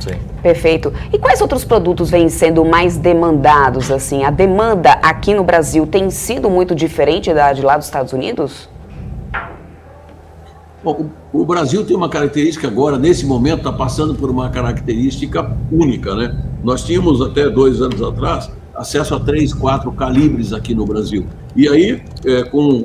Sim. Perfeito. E quais outros produtos vêm sendo mais demandados, assim? A demanda aqui no Brasil tem sido muito diferente da de lá dos Estados Unidos? Bom, o Brasil tem uma característica agora, nesse momento, está passando por uma característica única, né? Nós tínhamos até 2 anos atrás acesso a 3, 4 calibres aqui no Brasil. E aí, com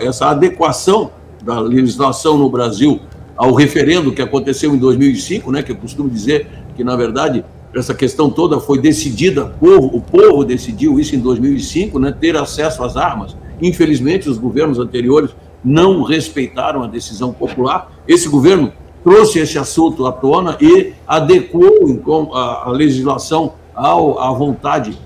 essa adequação da legislação no Brasil ao referendo que aconteceu em 2005, né, que eu costumo dizer que, na verdade, essa questão toda foi decidida, o povo decidiu isso em 2005, né, ter acesso às armas. Infelizmente, os governos anteriores não respeitaram a decisão popular. Esse governo trouxe esse assunto à tona e adequou a legislação à vontade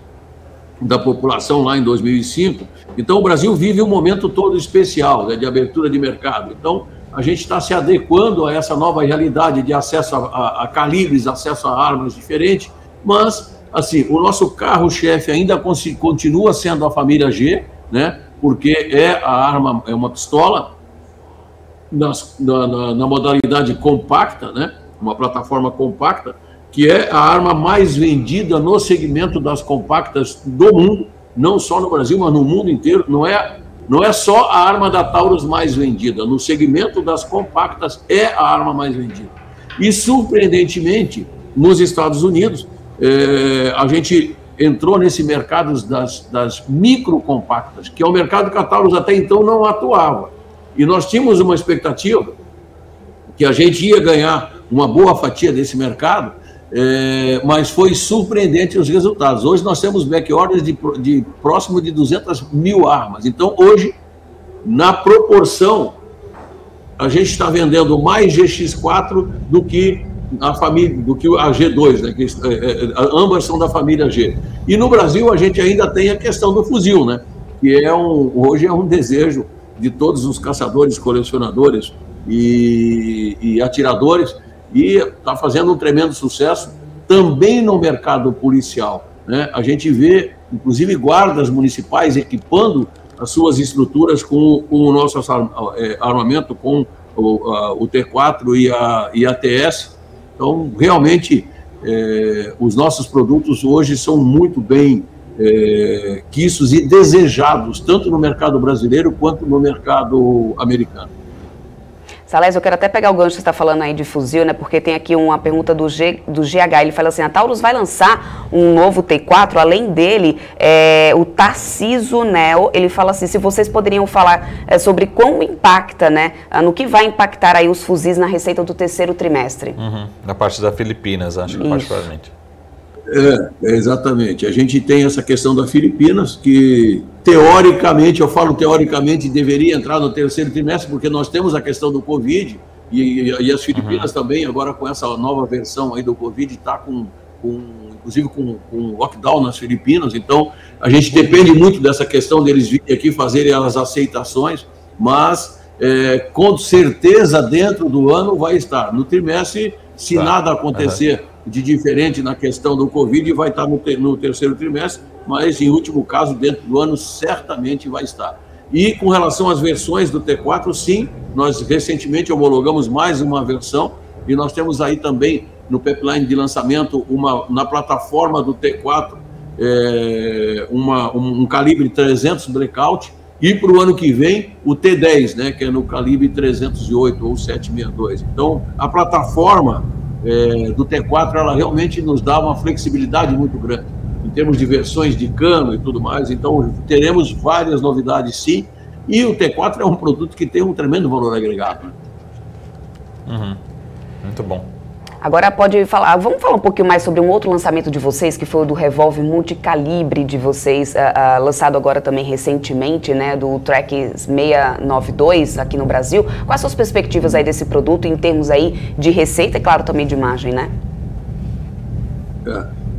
da população lá em 2005. Então, o Brasil vive um momento todo especial, né, de abertura de mercado. Então, a gente está se adequando a essa nova realidade de acesso a calibres, acesso a armas diferentes, mas, assim, o nosso carro-chefe ainda continua sendo a família G, né, porque é uma pistola na modalidade compacta, né? Uma plataforma compacta, que é a arma mais vendida no segmento das compactas do mundo, não só no Brasil, mas no mundo inteiro. Não é só a arma da Taurus mais vendida, no segmento das compactas é a arma mais vendida. E, surpreendentemente, nos Estados Unidos, a gente entrou nesse mercado das microcompactas, que é um mercado que a Taurus até então não atuava. E nós tínhamos uma expectativa que a gente ia ganhar uma boa fatia desse mercado, mas foi surpreendente os resultados. Hoje nós temos backorders de próximo de 200 mil armas. Então, hoje, na proporção, a gente está vendendo mais GX4 do que a G2, né? Ambas são da família G. E no Brasil a gente ainda tem a questão do fuzil, né? Que hoje é um desejo de todos os caçadores, colecionadores e atiradores, e está fazendo um tremendo sucesso também no mercado policial, né? A gente vê, inclusive, guardas municipais equipando as suas estruturas com o nosso armamento, com o T4 e a TS. Então, realmente, os nossos produtos hoje são muito bem quistos e desejados, tanto no mercado brasileiro quanto no mercado americano. Salésio, eu quero até pegar o gancho que você está falando aí de fuzil, né? Porque tem aqui uma pergunta do GH. Ele fala assim: a Taurus vai lançar um novo T4, além dele, o Tarciso Neo. Ele fala assim: se vocês poderiam falar sobre como impacta, né? No que vai impactar aí os fuzis na receita do terceiro trimestre. Na parte da Filipinas, acho que particularmente. Exatamente. A gente tem essa questão da Filipinas, que teoricamente, eu falo teoricamente, deveria entrar no terceiro trimestre, porque nós temos a questão do Covid, e as Filipinas também, agora com essa nova versão aí do Covid, está inclusive com lockdown nas Filipinas. Então, a gente depende muito dessa questão deles virem aqui fazerem as aceitações, mas com certeza dentro do ano vai estar. No trimestre, se nada acontecer de diferente na questão do Covid, vai estar no terceiro trimestre, mas em último caso, dentro do ano, certamente vai estar. E com relação às versões do T4, sim, nós recentemente homologamos mais uma versão, e nós temos aí também no pipeline de lançamento, na plataforma do T4, um calibre 300 Blackout, e para o ano que vem o T10, né, que é no calibre 308 ou 762. Então, a plataforma do T4, ela realmente nos dá uma flexibilidade muito grande, em termos de versões de cano e tudo mais. Então, teremos várias novidades, sim, e o T4 é um produto que tem um tremendo valor agregado. Muito bom. Agora vamos falar um pouquinho mais sobre um outro lançamento de vocês, que foi o do revólver multicalibre de vocês, lançado agora também recentemente, né, do Track 692 aqui no Brasil. Quais são as perspectivas aí desse produto em termos aí de receita e, claro, também de margem, né?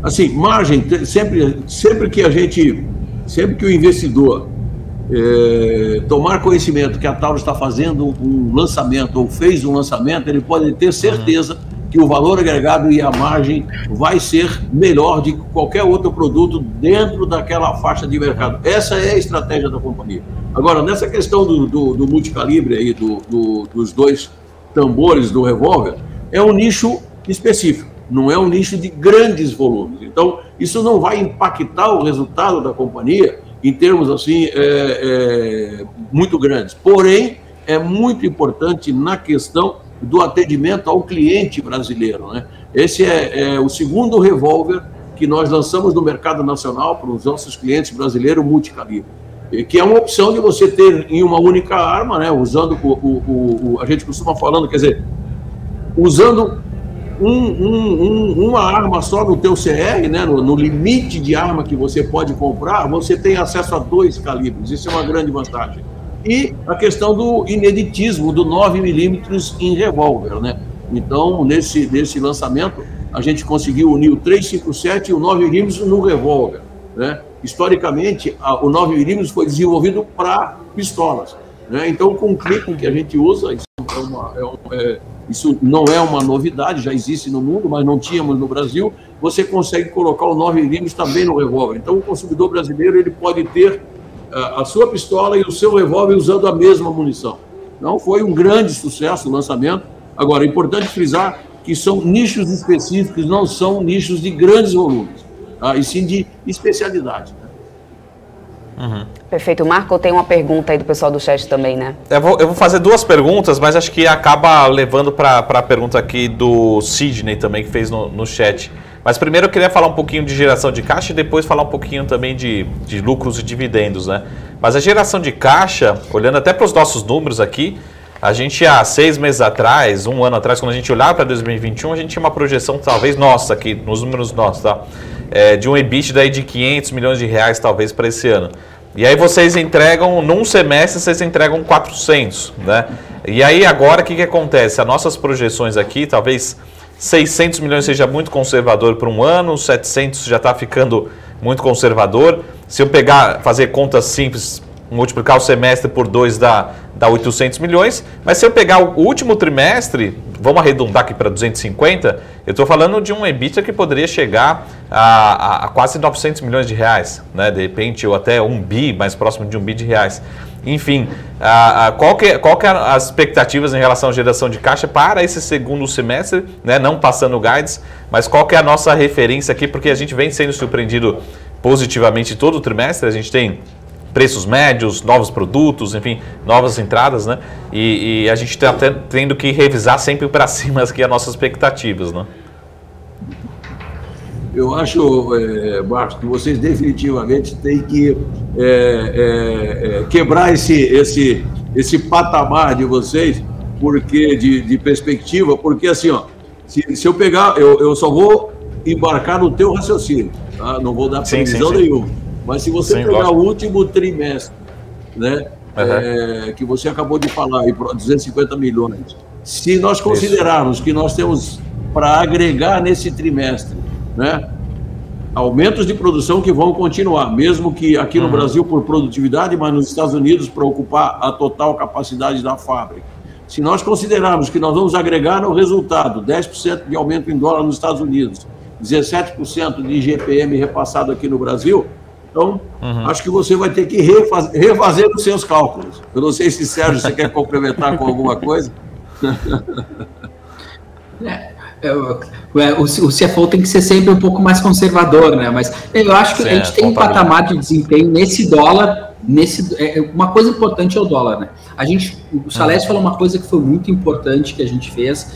Assim, margem, sempre que o investidor tomar conhecimento que a Taurus está fazendo um lançamento ou fez um lançamento, ele pode ter certeza que o valor agregado e a margem vai ser melhor de qualquer outro produto dentro daquela faixa de mercado. Essa é a estratégia da companhia. Agora, nessa questão do multicalibre aí, dos dois tambores do revólver, é um nicho específico, não é um nicho de grandes volumes. Então, isso não vai impactar o resultado da companhia em termos assim muito grandes. Porém, é muito importante na questão do atendimento ao cliente brasileiro, né? Esse é o segundo revólver que nós lançamos no mercado nacional para os nossos clientes brasileiros, multicalibre, que é uma opção de você ter em uma única arma, né? Usando a gente costuma falando, quer dizer, usando uma arma só no teu CR, né? No limite de arma que você pode comprar, você tem acesso a 2 calibres. Isso é uma grande vantagem. E a questão do ineditismo do 9mm em revólver, né? Então, nesse lançamento, a gente conseguiu unir o 357 e o 9mm no revólver, né? Historicamente, o 9mm foi desenvolvido para pistolas, né? Então, com o clipe que a gente usa, isso não é uma novidade, já existe no mundo, mas não tínhamos no Brasil, você consegue colocar o 9mm também no revólver. Então, o consumidor brasileiro ele pode ter a sua pistola e o seu revólver usando a mesma munição. Então, foi um grande sucesso o lançamento. Agora, é importante frisar que são nichos específicos, não são nichos de grandes volumes, tá? E sim de especialidade. Né? Uhum. Perfeito. Marco, tem uma pergunta aí do pessoal do chat também, né? Eu vou fazer duas perguntas, mas acho que acaba levando para a pergunta aqui do Sidney também, que fez no chat. Mas primeiro eu queria falar um pouquinho de geração de caixa e depois falar um pouquinho também de lucros e dividendos, né? Mas a geração de caixa, olhando até para os nossos números aqui, a gente há 6 meses atrás, um ano atrás, quando a gente olhava para 2021, a gente tinha uma projeção talvez nossa aqui, nos números nossos, tá? De um EBITDA aí de 500 milhões de reais talvez para esse ano. E aí vocês entregam, num semestre, vocês entregam 400, né? E aí agora o que acontece? As nossas projeções aqui, talvez 600 milhões seja muito conservador para um ano, 700 já está ficando muito conservador. Se eu fazer contas simples, multiplicar o semestre por 2 dá 800 milhões, mas se eu pegar o último trimestre, vamos arredondar aqui para 250, eu estou falando de um EBITDA que poderia chegar a quase 900 milhões de reais, né? De repente, ou até 1 bi, mais próximo de 1 bi de reais. Enfim, qual que é as expectativas em relação à geração de caixa para esse segundo semestre, né? Não passando guides, mas qual que é a nossa referência aqui, porque a gente vem sendo surpreendido positivamente todo o trimestre, a gente tem preços médios, novos produtos, enfim, novas entradas, né? E a gente está tendo que revisar sempre para cima aqui as nossas expectativas, né? Eu acho, Marcos, que vocês definitivamente têm que quebrar esse patamar de vocês, porque de perspectiva, porque assim, ó, se eu pegar, eu só vou embarcar no teu raciocínio, tá? Não vou dar previsão nenhuma. Mas se você pegar o último trimestre, né, que você acabou de falar, 250 milhões, se nós considerarmos que nós temos para agregar nesse trimestre, né, aumentos de produção que vão continuar, mesmo que aqui no Brasil por produtividade, mas nos Estados Unidos para ocupar a total capacidade da fábrica. Se nós considerarmos que nós vamos agregar no resultado 10% de aumento em dólar nos Estados Unidos, 17% de IGPM repassado aqui no Brasil, então, acho que você vai ter que refazer os seus cálculos. Eu não sei se, Sérgio, você quer complementar com alguma coisa? O CFO tem que ser sempre um pouco mais conservador, né? Mas eu acho que a gente tem um patamar de desempenho nesse dólar. Uma coisa importante é o dólar, né? O Salésio falou uma coisa que foi muito importante que a gente fez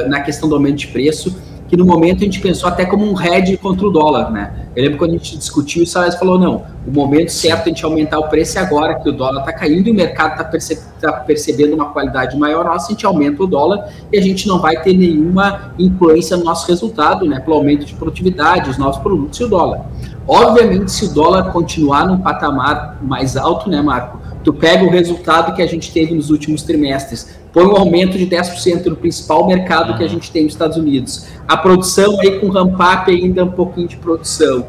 na questão do aumento de preço, que no momento a gente pensou até como um hedge contra o dólar, né? Eu lembro quando a gente discutiu, o Salésio falou, não, o momento certo de a gente aumentar o preço é agora que o dólar está caindo e o mercado está percebendo uma qualidade maior nossa, a gente aumenta o dólar e a gente não vai ter nenhuma influência no nosso resultado, né? Pelo aumento de produtividade, os novos produtos e o dólar. Obviamente, se o dólar continuar num patamar mais alto, né, Marco? Tu pega o resultado que a gente teve nos últimos trimestres, põe um aumento de 10% no principal mercado que a gente tem nos Estados Unidos. A produção aí com ramp-up ainda um pouquinho de produção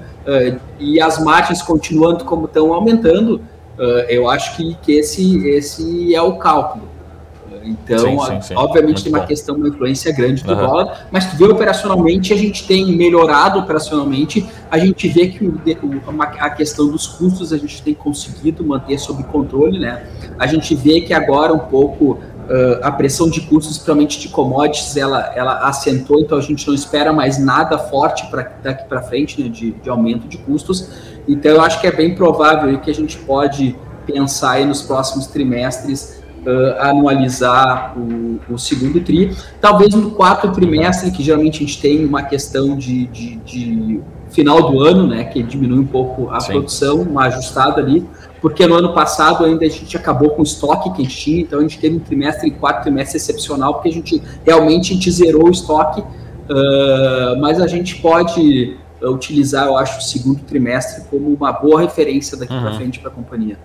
e as margens continuando como estão aumentando, eu acho que esse é o cálculo. Então, sim. Obviamente tem uma questão, uma influência grande do dólar, mas tu vê operacionalmente, a gente tem melhorado operacionalmente, a gente vê que a questão dos custos a gente tem conseguido manter sob controle, né? A gente vê que agora um pouco a pressão de custos, principalmente de commodities, ela assentou, então a gente não espera mais nada forte daqui para frente, né, de aumento de custos. Então eu acho que é bem provável que a gente pode pensar aí nos próximos trimestres anualizar o segundo TRI, talvez no quarto trimestre, que geralmente a gente tem uma questão de final do ano, né, que diminui um pouco a produção, uma ajustada ali, porque no ano passado ainda a gente acabou com o estoque que a gente tinha, então a gente teve um quarto trimestre excepcional, porque a gente realmente zerou o estoque, mas a gente pode utilizar, eu acho, o segundo trimestre como uma boa referência daqui para frente para a companhia.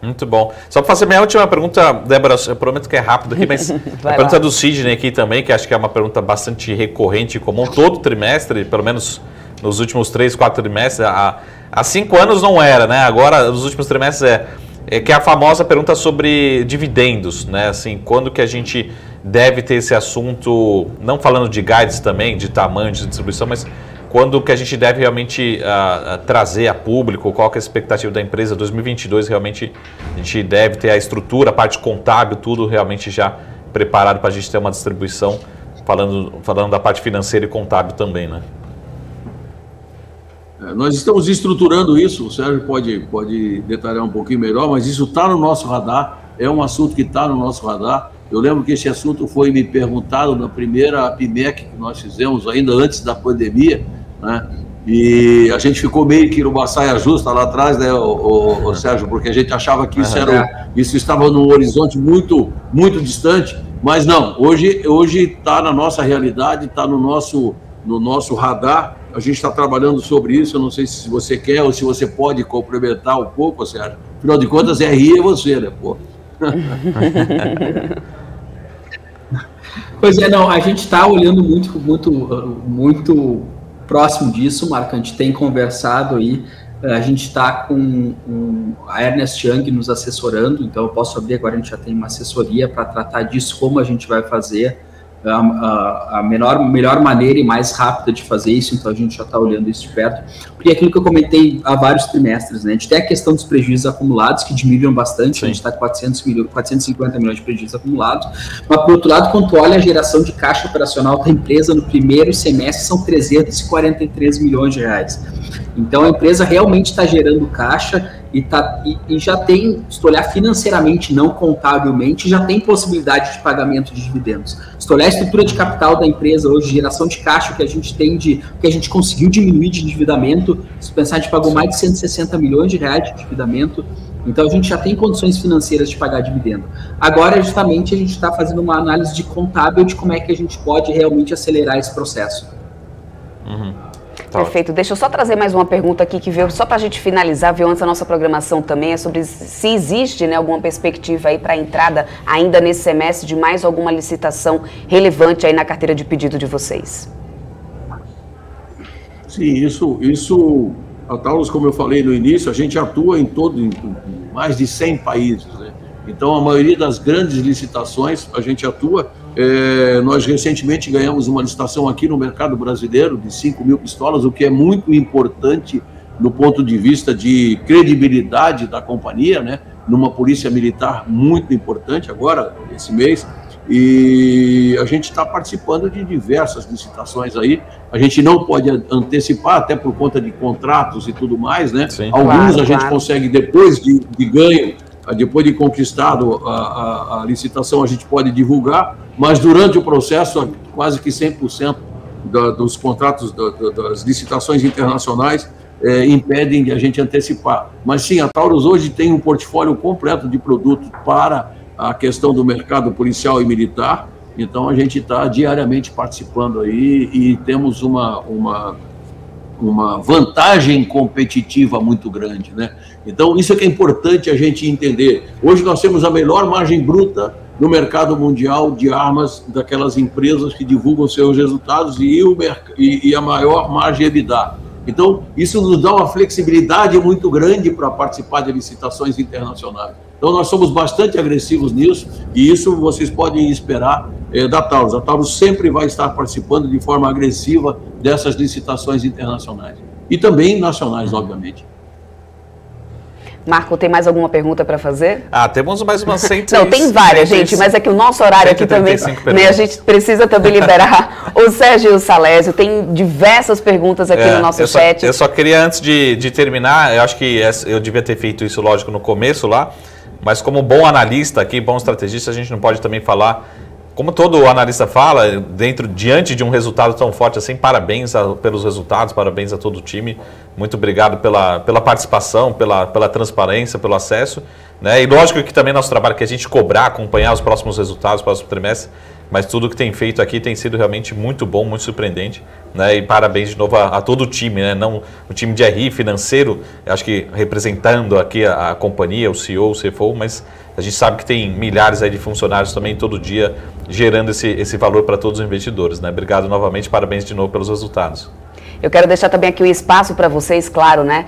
Muito bom. Só para fazer minha última pergunta, Débora, eu prometo que é rápido aqui, mas a pergunta do Sidney aqui também, que acho que é uma pergunta bastante recorrente e comum, todo trimestre, pelo menos nos últimos 3, 4 trimestres, há 5 anos não era, né? Agora, nos últimos trimestres é que é a famosa pergunta sobre dividendos, né? Assim, quando que a gente deve ter esse assunto, não falando de guides também, de tamanho, de distribuição, mas quando que a gente deve realmente trazer a público, qual que é a expectativa da empresa? 2022 realmente a gente deve ter a estrutura, a parte contábil, tudo realmente já preparado para a gente ter uma distribuição, falando da parte financeira e contábil também, né? Nós estamos estruturando isso, o Sérgio pode detalhar um pouquinho melhor, mas isso está no nosso radar, é um assunto que está no nosso radar. Eu lembro que esse assunto foi me perguntado na primeira PIMEC que nós fizemos, ainda antes da pandemia, né? E a gente ficou meio que no saia justa lá atrás, né, o Sérgio, porque a gente achava que isso estava num horizonte muito, muito distante, mas não, hoje está na nossa realidade, está no nosso radar. A gente está trabalhando sobre isso. Eu não sei se você quer ou se você pode complementar um pouco, Sérgio. Afinal de contas, RI é você, né, pô? Pois é, não, a gente está olhando muito próximo disso, Marco. A gente tem conversado aí, a gente está com a Ernst Young nos assessorando, então eu posso abrir agora, a gente já tem uma assessoria para tratar disso, como a gente vai fazer a melhor maneira e mais rápida de fazer isso, então a gente já está olhando isso de perto, porque é aquilo que eu comentei há vários trimestres, né? A gente tem a questão dos prejuízos acumulados, que diminuíram bastante. Sim. A gente está com 450 milhões de prejuízos acumulados, mas por outro lado, quando tu olha a geração de caixa operacional da empresa no primeiro semestre, são 343 milhões de reais. Então a empresa realmente está gerando caixa e já tem, se tu olhar financeiramente, não contabilmente, já tem possibilidade de pagamento de dividendos. Se tu olhar a estrutura de capital da empresa hoje, geração de caixa que a gente tem, que a gente conseguiu diminuir de endividamento, se tu pensar, a gente pagou mais de 160 milhões de reais de endividamento, então a gente já tem condições financeiras de pagar dividendo. Agora, justamente, a gente está fazendo uma análise de contábil de como é que a gente pode realmente acelerar esse processo. Perfeito. Deixa eu só trazer mais uma pergunta aqui que veio só para a gente finalizar, viu, antes da nossa programação também, é sobre se existe, né, alguma perspectiva aí para a entrada ainda nesse semestre de mais alguma licitação relevante aí na carteira de pedido de vocês. Sim, isso a Taurus, como eu falei no início, a gente atua em mais de 100 países, né? Então, a maioria das grandes licitações a gente atua. Nós recentemente ganhamos uma licitação aqui no mercado brasileiro de 5.000 pistolas, o que é muito importante no ponto de vista de credibilidade da companhia, né? Numa polícia militar muito importante agora, esse mês, e a gente está participando de diversas licitações aí. A gente não pode antecipar, até por conta de contratos e tudo mais, né? Sim. Alguns a gente consegue depois de ganho, depois de conquistado a licitação, a gente pode divulgar, mas durante o processo, quase que 100% dos contratos, das licitações internacionais, impedem de a gente antecipar. Mas sim, a Taurus hoje tem um portfólio completo de produtos para a questão do mercado policial e militar, então a gente está diariamente participando aí e temos uma vantagem competitiva muito grande, né? Então, isso é que é importante a gente entender. Hoje nós temos a melhor margem bruta no mercado mundial de armas daquelas empresas que divulgam seus resultados e a maior margem EBITDA. Então, isso nos dá uma flexibilidade muito grande para participar de licitações internacionais. Então, nós somos bastante agressivos nisso e isso vocês podem esperar da Taurus. A Taurus sempre vai estar participando de forma agressiva dessas licitações internacionais e também nacionais, obviamente. Marco, tem mais alguma pergunta para fazer? Temos mais umas 100. Não, tem várias, gente, mas é que o nosso horário aqui também, né, a gente precisa também liberar o Sérgio Salésio, tem diversas perguntas aqui no nosso chat. Eu só queria, antes de terminar, eu acho que eu devia ter feito isso, lógico, no começo lá, mas como bom analista aqui, bom estrategista, a gente não pode também falar, como todo analista fala, diante de um resultado tão forte assim, parabéns pelos resultados, parabéns a todo o time. Muito obrigado pela participação, pela transparência, pelo acesso, né? E lógico que também nosso trabalho é que a gente cobrar, acompanhar os próximos resultados, o próximo trimestre, mas tudo que tem feito aqui tem sido realmente muito bom, muito surpreendente, né? E parabéns de novo a todo o time, né? Não o time de RI financeiro, acho que representando aqui a companhia, o CEO, o CFO, mas a gente sabe que tem milhares aí de funcionários também todo dia gerando esse valor para todos os investidores, né? Obrigado novamente, parabéns de novo pelos resultados. Eu quero deixar também aqui o espaço para vocês, claro, né?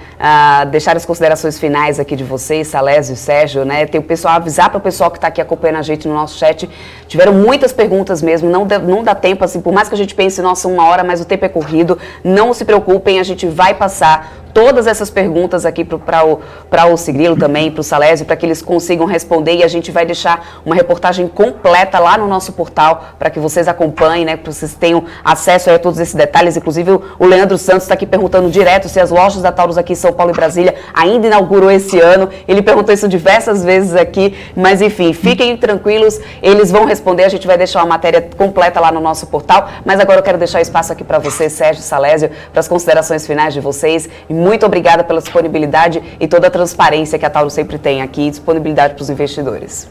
Deixar as considerações finais aqui de vocês, Salésio e Sérgio, né? Tem o pessoal, avisar para o pessoal que está aqui acompanhando a gente no nosso chat. Tiveram muitas perguntas mesmo, não dá tempo, assim, por mais que a gente pense, nossa, 1 hora, mas o tempo é corrido. Não se preocupem, a gente vai passar todas essas perguntas aqui para o Cirilo também, para o Salésio, para que eles consigam responder, e a gente vai deixar uma reportagem completa lá no nosso portal para que vocês acompanhem, né, para vocês tenham acesso a todos esses detalhes. Inclusive o Leandro Santos está aqui perguntando direto se as lojas da Taurus aqui em São Paulo e Brasília ainda inaugurou esse ano. Ele perguntou isso diversas vezes aqui, mas enfim, fiquem tranquilos, eles vão responder, a gente vai deixar uma matéria completa lá no nosso portal. Mas agora eu quero deixar espaço aqui para vocês, Sérgio, Salésio, para as considerações finais de vocês. Muito obrigada pela disponibilidade e toda a transparência que a Taurus sempre tem aqui, disponibilidade para os investidores.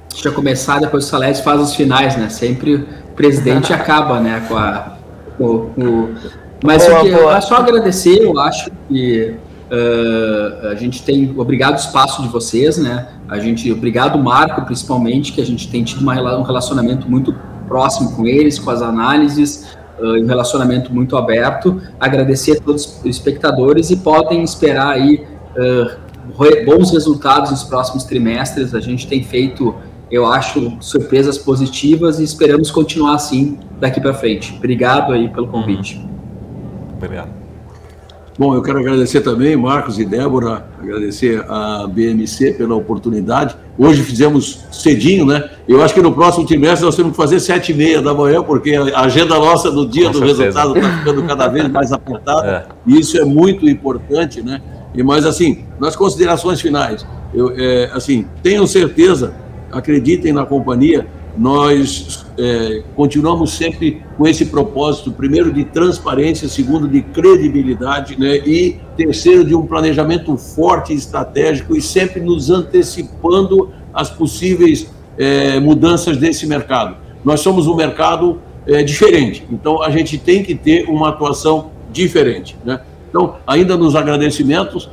Deixa eu começar, depois o Salésio faz os finais, né? Sempre o presidente acaba, né, Mas é só agradecer, eu acho que a gente tem, obrigado o espaço de vocês, né? Obrigado Marco, principalmente, que a gente tem tido um relacionamento muito próximo com eles, com as análises, um relacionamento muito aberto. Agradecer a todos os espectadores e podem esperar aí bons resultados nos próximos trimestres. A gente tem feito, eu acho, surpresas positivas e esperamos continuar assim daqui para frente. Obrigado aí pelo convite. Obrigado. Bom, eu quero agradecer também, Marcos e Débora, agradecer a BMC pela oportunidade. Hoje fizemos cedinho, né? Eu acho que no próximo trimestre nós temos que fazer 7h30 da manhã, porque a agenda nossa no dia do resultado está ficando cada vez mais apertada, e isso é muito importante, né? Mas, assim, nas considerações finais, assim, tenham certeza, acreditem na companhia, nós continuamos sempre com esse propósito, primeiro de transparência, segundo de credibilidade, né, e terceiro de um planejamento forte e estratégico, e sempre nos antecipando as possíveis mudanças desse mercado. Nós somos um mercado diferente, então a gente tem que ter uma atuação diferente, né? Então, ainda nos agradecimentos,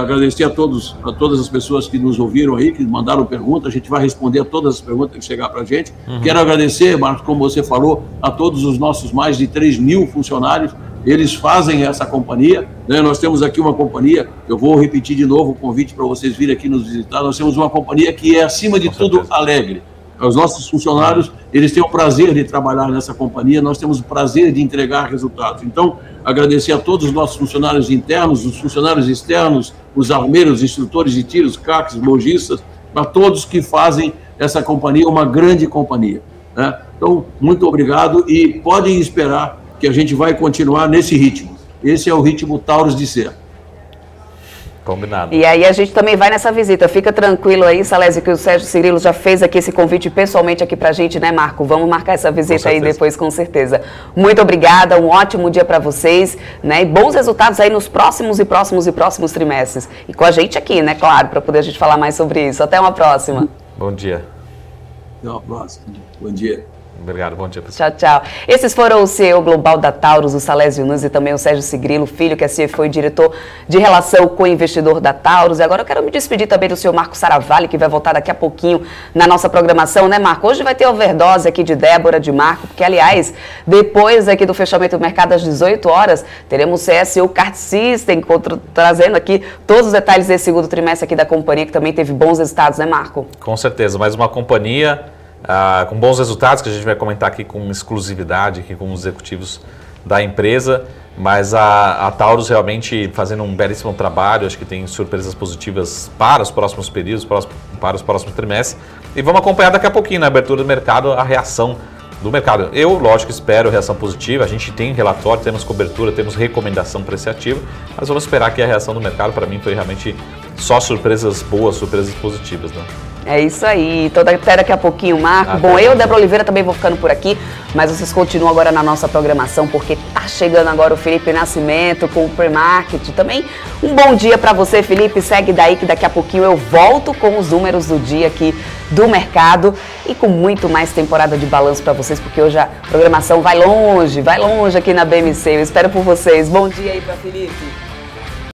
agradecer a todas as pessoas que nos ouviram aí, que mandaram perguntas. A gente vai responder a todas as perguntas que chegar para a gente. Quero agradecer, Marcos, como você falou, a todos os nossos mais de 3.000 funcionários. Eles fazem essa companhia, né? Nós temos aqui uma companhia, eu vou repetir de novo o convite para vocês virem aqui nos visitar. Nós temos uma companhia que é, acima de tudo, alegre. Os nossos funcionários, eles têm o prazer de trabalhar nessa companhia, nós temos o prazer de entregar resultados. Então, agradecer a todos os nossos funcionários internos, os funcionários externos, os armeiros, instrutores de tiros, CACs, lojistas, a todos que fazem essa companhia uma grande companhia, né? Então, muito obrigado e podem esperar que a gente vai continuar nesse ritmo. Esse é o ritmo Taurus de ser. Combinado. E aí a gente também vai nessa visita. Fica tranquilo aí, Salésio, que o Sérgio Cirilo já fez aqui esse convite pessoalmente aqui pra gente, né, Marco? Vamos marcar essa visita aí depois, com certeza. Muito obrigada, um ótimo dia para vocês, né? E bons resultados aí nos próximos trimestres. E com a gente aqui, né, claro, para poder a gente falar mais sobre isso. Até uma próxima. Bom dia. Até uma próxima. Bom dia. Obrigado, bom dia, pessoal. Tchau, tchau. Esses foram o CEO Global da Taurus, o Salésio Nunes, e também o Sérgio Cirilo, filho, que é CFO e diretor de relação com o investidor da Taurus. E agora eu quero me despedir também do senhor Marco Saravalli, que vai voltar daqui a pouquinho na nossa programação, né, Marco? Hoje vai ter overdose aqui de Débora, de Marco, porque, aliás, depois aqui do fechamento do mercado às 18 horas, teremos o CSU Kart System trazendo aqui todos os detalhes desse segundo trimestre aqui da companhia, que também teve bons resultados, né, Marco? Com certeza, mais uma companhia com bons resultados, que a gente vai comentar aqui com exclusividade, aqui com os executivos da empresa, mas a Taurus realmente fazendo um belíssimo trabalho. Acho que tem surpresas positivas para os próximos períodos, para os próximos trimestres, e vamos acompanhar daqui a pouquinho, na abertura do mercado, a reação do mercado. Eu, lógico, espero reação positiva. A gente tem relatório, temos cobertura, temos recomendação para esse ativo, mas vamos esperar que a reação do mercado, para mim, foi realmente só surpresas boas, surpresas positivas, né? É isso aí, então até daqui a pouquinho, Marco. Bom, eu, Débora Oliveira, também vou ficando por aqui, mas vocês continuam agora na nossa programação, porque tá chegando agora o Felipe Nascimento com o Pre-Market. Também um bom dia para você, Felipe. Segue daí que daqui a pouquinho eu volto com os números do dia aqui do mercado e com muito mais temporada de balanço para vocês, porque hoje a programação vai longe aqui na BMC. Eu espero por vocês. Bom dia aí para Felipe.